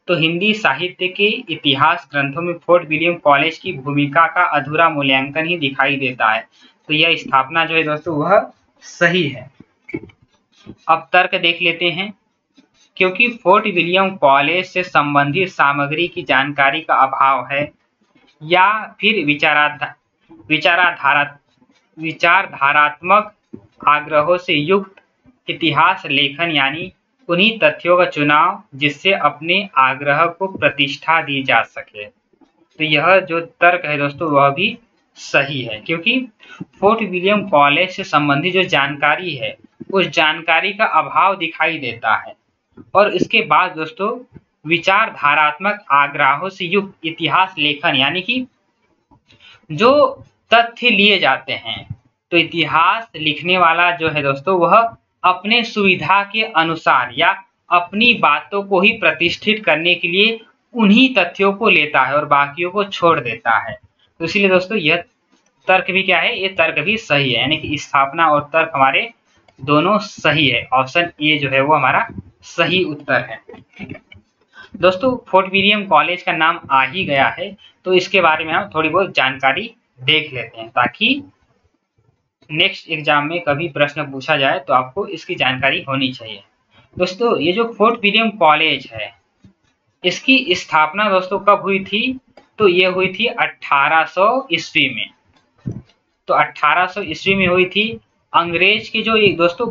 तो हिंदी साहित्य के इतिहास ग्रंथों में फोर्ट विलियम कॉलेज की भूमिका का अधूरा मूल्यांकन ही दिखाई देता है। तो यह स्थापना जो है दोस्तों वह सही है। अब तर्क देख लेते हैं। क्योंकि फोर्ट विलियम कॉलेज से संबंधित सामग्री की जानकारी का अभाव है, या फिर विचारधारात्मक आग्रहों से युक्त इतिहास लेखन, यानी उन्हीं तथ्यों का चुनाव जिससे अपने आग्रह को प्रतिष्ठा दी जा सके। तो यह जो तर्क है दोस्तों वह भी सही है, क्योंकि फोर्ट विलियम कॉलेज से संबंधित जो जानकारी है उस जानकारी का अभाव दिखाई देता है। और इसके बाद दोस्तों विचारधारात्मक आग्रहों से युक्त इतिहास लेखन, यानी कि जो तथ्य लिए जाते हैं, तो इतिहास लिखने वाला जो है दोस्तों वह अपने सुविधा के अनुसार या अपनी बातों को ही प्रतिष्ठित करने के लिए उन्हीं तथ्यों को लेता है और बाकियों को छोड़ देता है। तो इसलिए दोस्तों यह तर्क भी क्या है, ये तर्क भी सही है, यानी कि स्थापना और तर्क हमारे दोनों सही है। ऑप्शन ए जो है वो हमारा सही उत्तर है। दोस्तों फोर्ट विलियम कॉलेज का नाम आ ही गया है, तो इसके बारे में हम थोड़ी बहुत जानकारी देख लेते हैं, ताकि नेक्स्ट एग्जाम में कभी प्रश्न पूछा जाए तो आपको इसकी जानकारी होनी चाहिए। दोस्तों ये जो फोर्ट विलियम कॉलेज है इसकी स्थापना दोस्तों कब हुई थी, तो ये हुई थी 1800 ईस्वी में। तो 1800 ईस्वी में हुई थी। अंग्रेज के जो दोस्तों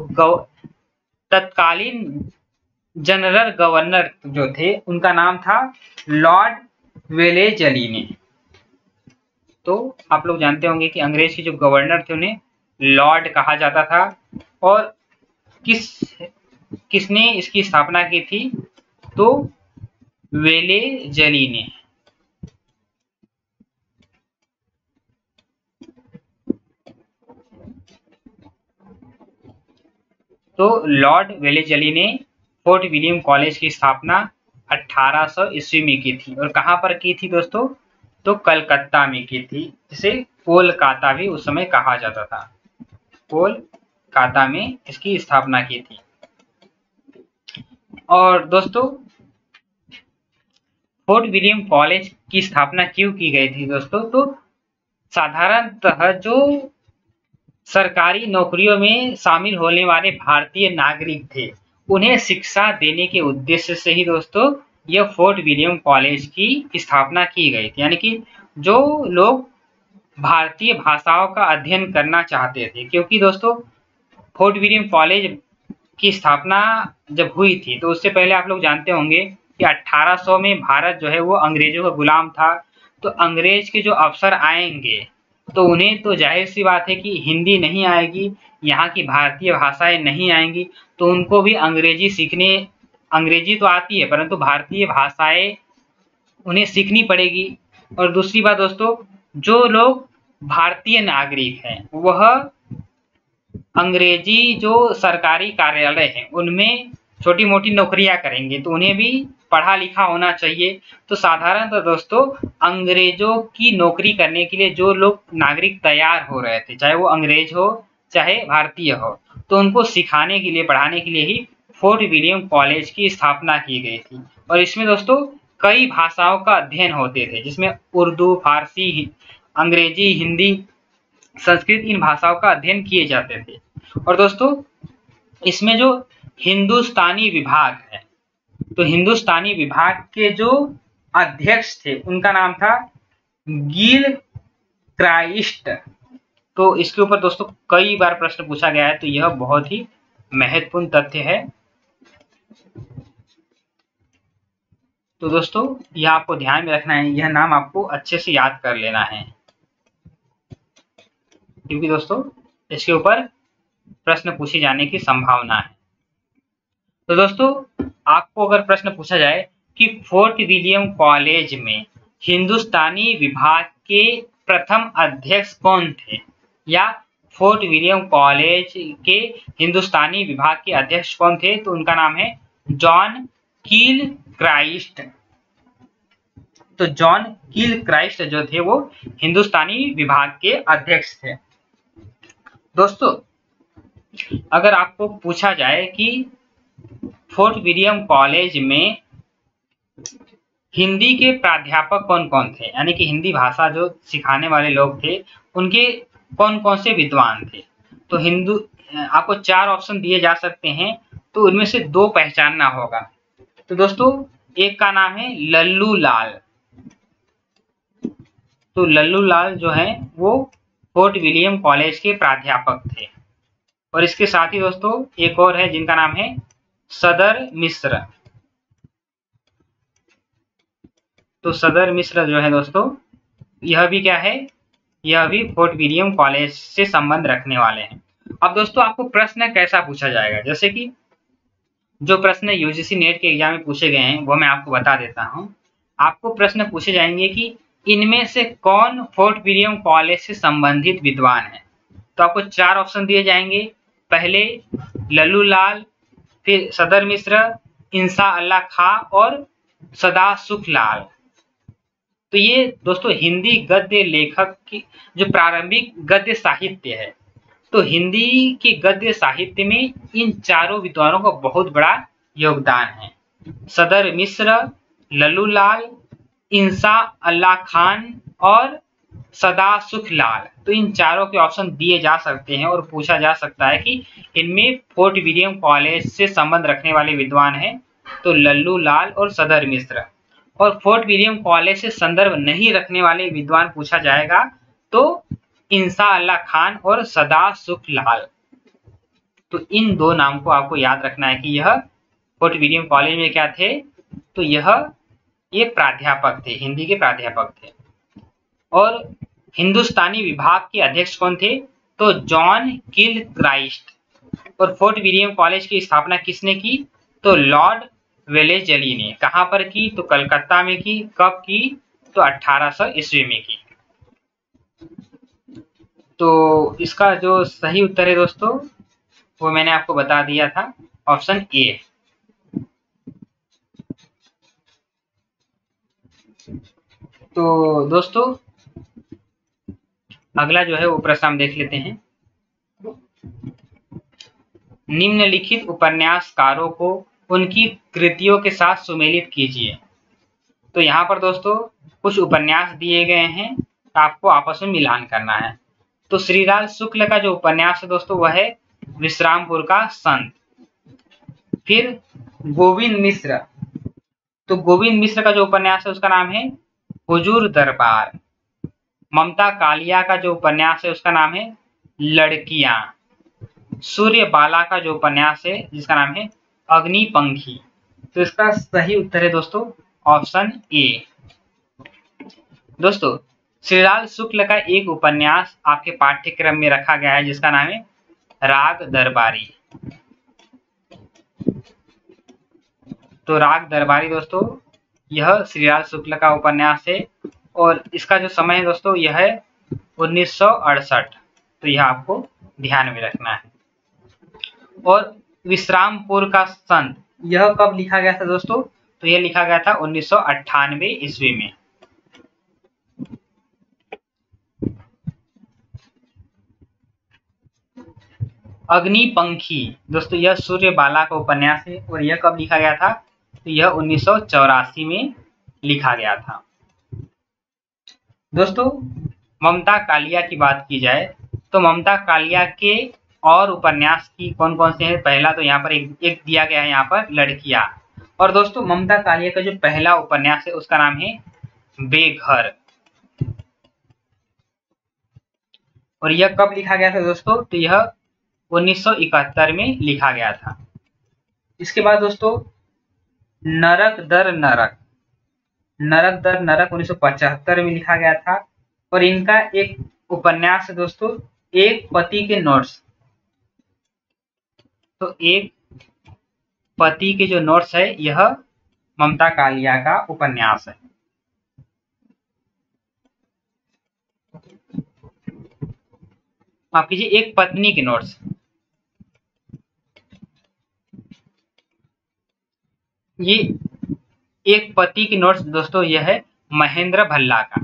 तत्कालीन जनरल गवर्नर जो थे उनका नाम था लॉर्ड वेलेजली। तो आप लोग जानते होंगे कि अंग्रेज के जो गवर्नर थे उन्हें लॉर्ड कहा जाता था। और किसने इसकी स्थापना की थी, तो वेलेजली ने। तो लॉर्ड वेलेजली ने फोर्ट विलियम कॉलेज की स्थापना 1800 ईस्वी में की थी। और कहां पर की थी दोस्तों, तो कलकत्ता में की थी, जिसे कोलकाता भी उस समय कहा जाता था। कोलकाता में इसकी स्थापना की थी। और दोस्तों फोर्ट विलियम कॉलेज की स्थापना क्यों की गई थी दोस्तों, तो साधारणतः जो सरकारी नौकरियों में शामिल होने वाले भारतीय नागरिक थे उन्हें शिक्षा देने के उद्देश्य से ही दोस्तों यह फोर्ट विलियम कॉलेज की स्थापना की गई थी। यानी कि जो लोग भारतीय भाषाओं का अध्ययन करना चाहते थे, क्योंकि दोस्तों फोर्ट विलियम कॉलेज की स्थापना जब हुई थी तो उससे पहले आप लोग जानते होंगे कि 1800 में भारत जो है वो अंग्रेजों का गुलाम था। तो अंग्रेज के जो अफसर आएंगे तो उन्हें तो जाहिर सी बात है कि हिंदी नहीं आएगी, यहाँ की भारतीय भाषाएं नहीं आएंगी, तो उनको भी अंग्रेजी सीखने, अंग्रेजी तो आती है परंतु भारतीय भाषाएं उन्हें सीखनी पड़ेगी। और दूसरी बात दोस्तों, जो लोग भारतीय नागरिक हैं वह अंग्रेजी जो सरकारी कार्यालय हैं उनमें छोटी मोटी नौकरियां करेंगे, तो उन्हें भी पढ़ा लिखा होना चाहिए। तो साधारणतः दोस्तों अंग्रेजों की नौकरी करने के लिए जो लोग नागरिक तैयार हो रहे थे, चाहे वो अंग्रेज हो चाहे भारतीय हो, तो उनको सिखाने के लिए, पढ़ाने के लिए ही फोर्ट विलियम कॉलेज की स्थापना की गई थी। और इसमें दोस्तों कई भाषाओं का अध्ययन होते थे, जिसमें उर्दू, फारसी, अंग्रेजी, हिंदी, संस्कृत, इन भाषाओं का अध्ययन किए जाते थे। और दोस्तों इसमें जो हिंदुस्तानी विभाग है, तो हिंदुस्तानी विभाग के जो अध्यक्ष थे उनका नाम था गिल क्राइस्ट। तो इसके ऊपर दोस्तों कई बार प्रश्न पूछा गया है, तो यह बहुत ही महत्वपूर्ण तथ्य है। तो दोस्तों यह आपको ध्यान में रखना है, यह नाम आपको अच्छे से याद कर लेना है, क्योंकि दोस्तों इसके ऊपर प्रश्न पूछे जाने की संभावना है। तो दोस्तों आपको अगर प्रश्न पूछा जाए कि फोर्ट विलियम कॉलेज में हिंदुस्तानी विभाग के प्रथम अध्यक्ष कौन थे, या फोर्ट विलियम कॉलेज के हिंदुस्तानी विभाग के अध्यक्ष कौन थे? तो उनका नाम है जॉन किलक्राइस्ट। तो जॉन किलक्राइस्ट जो थे वो हिंदुस्तानी विभाग के अध्यक्ष थे। दोस्तों, अगर आपको पूछा जाए कि फोर्ट विलियम कॉलेज में हिंदी के प्राध्यापक कौन कौन थे, यानी कि हिंदी भाषा जो सिखाने वाले लोग थे उनके कौन कौन से विद्वान थे, तो आपको 4 ऑप्शन दिए जा सकते हैं, तो उनमें से 2 पहचानना होगा। तो दोस्तों, एक का नाम है लल्लू लाल। तो लल्लू लाल जो है वो फोर्ट विलियम कॉलेज के प्राध्यापक थे। और इसके साथ ही दोस्तों एक और है जिनका नाम है सदर मिश्र। तो सदर मिश्र जो है दोस्तों, यह भी क्या है, यह भी फोर्ट विलियम कॉलेज से संबंध रखने वाले हैं। अब दोस्तों, आपको प्रश्न कैसा पूछा जाएगा, जैसे कि जो प्रश्न यूजीसी नेट के एग्जाम में पूछे गए हैं वो मैं आपको बता देता हूं। आपको प्रश्न पूछे जाएंगे कि इनमें से कौन फोर्ट विलियम कॉलेज से संबंधित विद्वान है। तो आपको 4 ऑप्शन दिए जाएंगे, पहले लल्लू लाल, फिर सदर मिश्र, इंसा अल्लाह खां और सदा सुख लाल। तो ये दोस्तों हिंदी गद्य लेखक की जो प्रारंभिक गद्य साहित्य है, तो हिंदी के गद्य साहित्य में इन चारों विद्वानों का बहुत बड़ा योगदान है। सदर मिश्र, लल्लू लाल, इंसा अल्लाह खान और सदा सुख लाल। तो इन चारों के ऑप्शन दिए जा सकते हैं और पूछा जा सकता है कि इनमें फोर्ट विलियम कॉलेज से संबंध रखने वाले विद्वान हैं तो लल्लू लाल और सदर मिश्र। और फोर्ट विलियम कॉलेज से संदर्भ नहीं रखने वाले विद्वान पूछा जाएगा तो इंसा अल्लाह खान और सदा सुख लाल। तो इन 2 नाम को आपको याद रखना है कि यह फोर्ट विलियम कॉलेज में क्या थे, तो ये प्राध्यापक थे, हिंदी के प्राध्यापक थे। और हिंदुस्तानी विभाग के अध्यक्ष कौन थे, तो जॉन किलक्राइस्ट। और फोर्ट विलियम कॉलेज की स्थापना किसने की, तो लॉर्ड वेलेजली ने। कहां पर की, तो कलकत्ता में की। कब की, तो 1800 ईस्वी में की। तो इसका जो सही उत्तर है दोस्तों वो मैंने आपको बता दिया था, ऑप्शन ए। तो दोस्तों अगला जो है वो प्रश्न हम देख लेते हैं। निम्नलिखित उपन्यासकारों को उनकी कृतियों के साथ सुमेलित कीजिए। तो यहाँ पर दोस्तों कुछ उपन्यास दिए गए हैं, आपको आपस में मिलान करना है। तो श्रीलाल शुक्ल का जो उपन्यास है दोस्तों वह है विश्रामपुर का संत। फिर गोविंद मिश्र, तो गोविंद मिश्र का जो उपन्यास है उसका नाम है हुजूर दरबार। ममता कालिया का जो उपन्यास है उसका नाम है लड़कियां। सूर्य बाला का जो उपन्यास है जिसका नाम है अग्निपंखी। तो इसका सही उत्तर है दोस्तों ऑप्शन ए। दोस्तों श्रीलाल शुक्ल का एक उपन्यास आपके पाठ्यक्रम में रखा गया है जिसका नाम है राग दरबारी। तो राग दरबारी दोस्तों यह श्रीलाल शुक्ल का उपन्यास है और इसका जो समय है दोस्तों यह है 1968। तो यह आपको ध्यान में रखना है। और विश्रामपुर का संत यह कब लिखा गया था दोस्तों, तो यह लिखा गया था 1998 ईस्वी में। अग्निपंखी दोस्तों यह सूर्य बाला का उपन्यास है और यह कब लिखा गया था, तो यह 1984 में लिखा गया था। दोस्तों ममता कालिया की बात की जाए तो ममता कालिया के और उपन्यास की कौन कौन से हैं, पहला तो यहाँ पर एक दिया गया है यहाँ पर लड़कियां। और दोस्तों ममता कालिया का जो पहला उपन्यास है उसका नाम है बेघर। और यह कब लिखा गया था दोस्तों, तो यह 1971 में लिखा गया था। इसके बाद दोस्तों नरक दर नरक, नरक दर नरक 1975 में लिखा गया था। और इनका एक उपन्यास है दोस्तों एक पति के नोट्स। तो एक पति के जो नोट्स है यह ममता कालिया का उपन्यास है। माफ कीजिए, एक पत्नी के नोट्स। ये एक पति की नोट्स दोस्तों, यह है महेंद्र भल्ला का।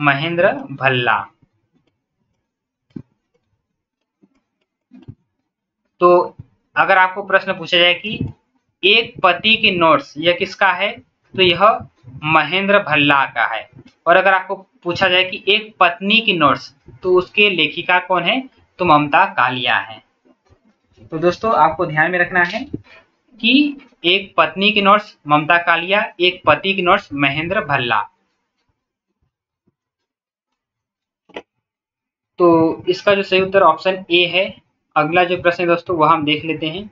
महेंद्र भल्ला। तो अगर आपको प्रश्न पूछा जाए कि एक पति के नोट्स यह किसका है, तो यह महेंद्र भल्ला का है। और अगर आपको पूछा जाए कि एक पत्नी की नोट्स, तो उसके लेखिका कौन है, तो ममता कालिया है। तो दोस्तों आपको ध्यान में रखना है कि एक पत्नी की नोट्स ममता कालिया, एक पति की नोट्स महेंद्र भल्ला। तो इसका जो सही उत्तर ऑप्शन ए है। अगला जो प्रश्न है दोस्तों वह हम देख लेते हैं।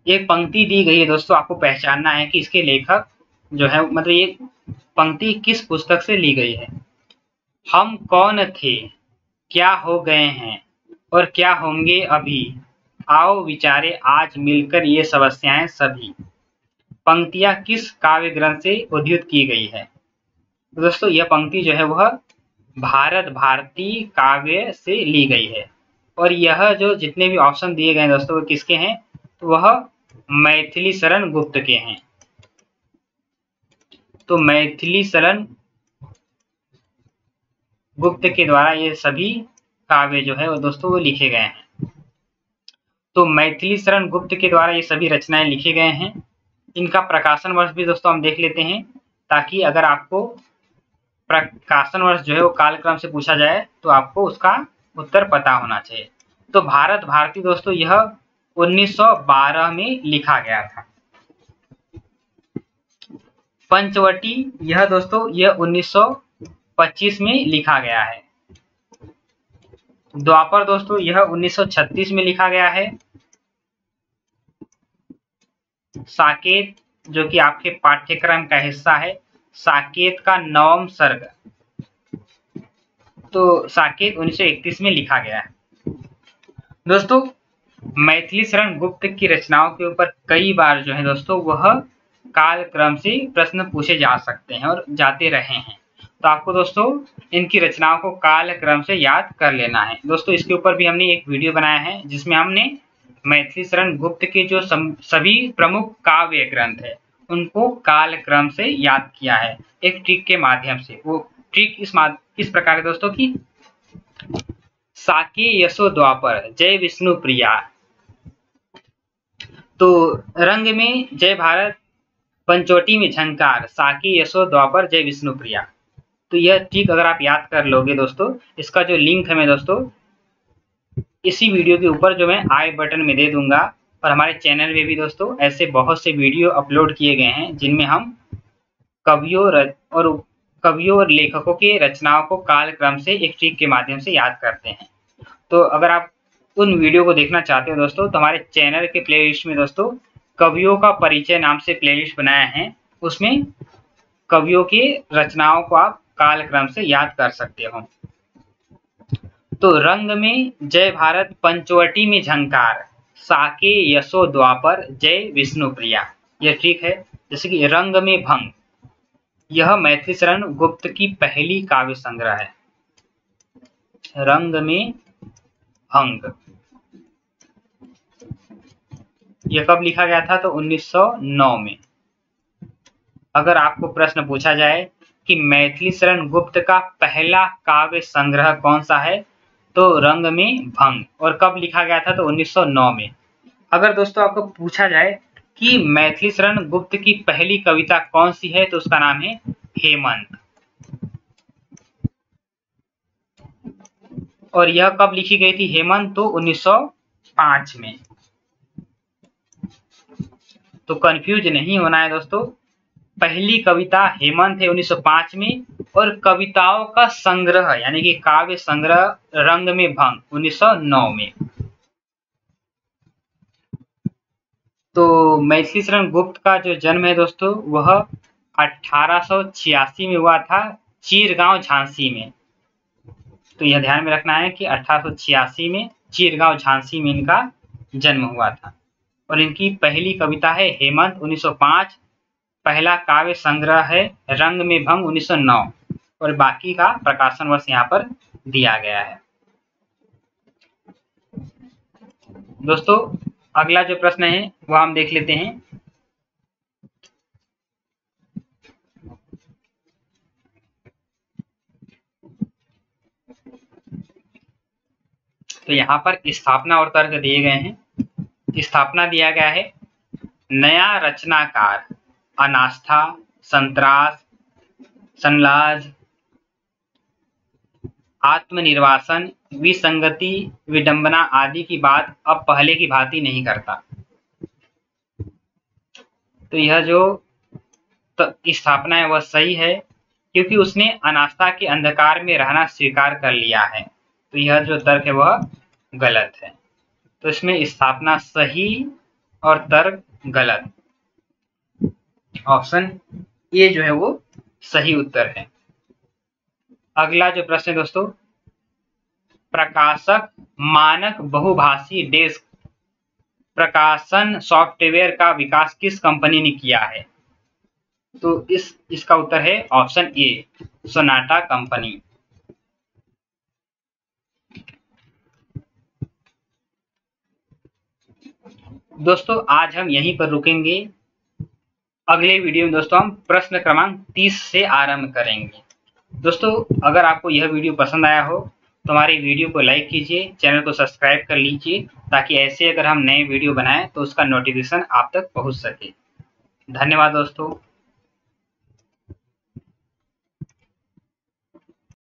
एक पंक्ति दी गई है दोस्तों, आपको पहचानना है कि इसके लेखक जो है, मतलब ये पंक्ति किस पुस्तक से ली गई है। हम कौन थे, क्या हो गए हैं और क्या होंगे अभी, आओ विचारे आज मिलकर ये समस्याएं सभी। पंक्तियां किस काव्य ग्रंथ से उद्धृत की गई है। तो दोस्तों यह पंक्ति जो है वह भारत भारती काव्य से ली गई है। और यह जो जितने भी ऑप्शन दिए गए हैं दोस्तों वो किसके हैं, तो वह मैथिली शरण गुप्त के हैं। तो मैथिली शरण गुप्त के द्वारा ये सभी काव्य जो है वो दोस्तों वो लिखे गए हैं। तो मैथिली शरण गुप्त के द्वारा ये सभी रचनाएं लिखे गए हैं। इनका प्रकाशन वर्ष भी दोस्तों हम देख लेते हैं, ताकि अगर आपको प्रकाशन वर्ष जो है वो कालक्रम से पूछा जाए तो आपको उसका उत्तर पता होना चाहिए। तो भारत भारती दोस्तों यह 1912 में लिखा गया था। पंचवटी यह दोस्तों यह 1925 में लिखा गया है। द्वापर दोस्तों यह 1936 में लिखा गया है। साकेत जो कि आपके पाठ्यक्रम का हिस्सा है, साकेत का 9वां सर्ग, तो साकेत 1931 में लिखा गया है। दोस्तों मैथिली शरण गुप्त की रचनाओं के ऊपर कई बार जो है दोस्तों वह कालक्रम से प्रश्न पूछे जा सकते हैं और जाते रहे हैं। तो आपको दोस्तों इनकी रचनाओं को कालक्रम से याद कर लेना है। दोस्तों इसके ऊपर भी हमने एक वीडियो बनाया है जिसमें हमने मैथिली शरण गुप्त के जो सभी प्रमुख काव्य ग्रंथ है उनको कालक्रम से याद किया है एक ट्रिक के माध्यम से। वो ट्रिक इस प्रकार है दोस्तों की साके यशो द्वापर जय विष्णु प्रिया, तो रंग में जय भारत, पंचवटी में झंकार, साके यशो द्वापर जय विष्णु प्रिया। तो यह ट्रिक अगर आप याद कर लोगे दोस्तों, इसका जो लिंक है मैं दोस्तों इसी वीडियो के ऊपर जो मैं आई बटन में दे दूंगा। और हमारे चैनल में भी दोस्तों ऐसे बहुत से वीडियो अपलोड किए गए हैं जिनमें हम कवियों और लेखकों के रचनाओं को कालक्रम से एक ट्रिक के माध्यम से याद करते हैं। तो अगर आप उन वीडियो को देखना चाहते हो दोस्तों तो हमारे चैनल के प्लेलिस्ट में दोस्तों कवियों का परिचय नाम से प्लेलिस्ट बनाया है, उसमें कवियों के रचनाओं को आप कालक्रम से याद कर सकते हो। तो रंग में जय भारत, पंचवटी में झंकार, साके यशो द्वापर जय विष्णु प्रिया, यह ठीक है। जैसे कि रंग में भंग, यह मैथिली शरण गुप्त की पहली काव्य संग्रह है। रंग में भंग यह कब लिखा गया था, तो 1909 में। अगर आपको प्रश्न पूछा जाए कि मैथिली शरण गुप्त का पहला काव्य संग्रह कौन सा है, तो रंग में भंग, और कब लिखा गया था, तो 1909 में। अगर दोस्तों आपको पूछा जाए कि मैथिली शरण गुप्त की पहली कविता कौन सी है, तो उसका नाम है हेमंत, और यह कब लिखी गई थी हेमंत, तो 1905 में। तो कंफ्यूज नहीं होना है दोस्तों, पहली कविता हेमंत है 1905 में, और कविताओं का संग्रह यानी कि काव्य संग्रह रंग में भंग 1909 में। तो मैथिली शरण गुप्त का जो जन्म है दोस्तों वह 1886 में हुआ था, चीरगांव झांसी में। तो यह ध्यान में रखना है कि 1886 में चिरगांव झांसी में इनका जन्म हुआ था। और इनकी पहली कविता है हेमंत 1905, पहला काव्य संग्रह है रंग में भंग 1909, और बाकी का प्रकाशन वर्ष यहाँ पर दिया गया है। दोस्तों अगला जो प्रश्न है वो हम देख लेते हैं। तो यहाँ पर स्थापना और तर्क दिए गए हैं। स्थापना दिया गया है, नया रचनाकार अनास्था, संत्रास, संलाज, आत्मनिर्वासन, विसंगति, विडंबना आदि की बात अब पहले की भांति नहीं करता। तो यह जो स्थापना है वह सही है, क्योंकि उसने अनास्था के अंधकार में रहना स्वीकार कर लिया है। तो यह जो तर्क है वह गलत है। तो इसमें स्थापना सही और तर्क गलत। ऑप्शन ए जो है वो सही उत्तर है। अगला जो प्रश्न है दोस्तों, प्रकाशक मानक बहुभाषी डेस्क प्रकाशन सॉफ्टवेयर का विकास किस कंपनी ने किया है? तो इसका उत्तर है ऑप्शन ए, सोनाटा कंपनी। दोस्तों आज हम यहीं पर रुकेंगे। अगले वीडियो में दोस्तों हम प्रश्न क्रमांक 30 से आरंभ करेंगे। दोस्तों अगर आपको यह वीडियो पसंद आया हो तो हमारी वीडियो को लाइक कीजिए, चैनल को सब्सक्राइब कर लीजिए, ताकि ऐसे अगर हम नए वीडियो बनाएं तो उसका नोटिफिकेशन आप तक पहुंच सके। धन्यवाद दोस्तों।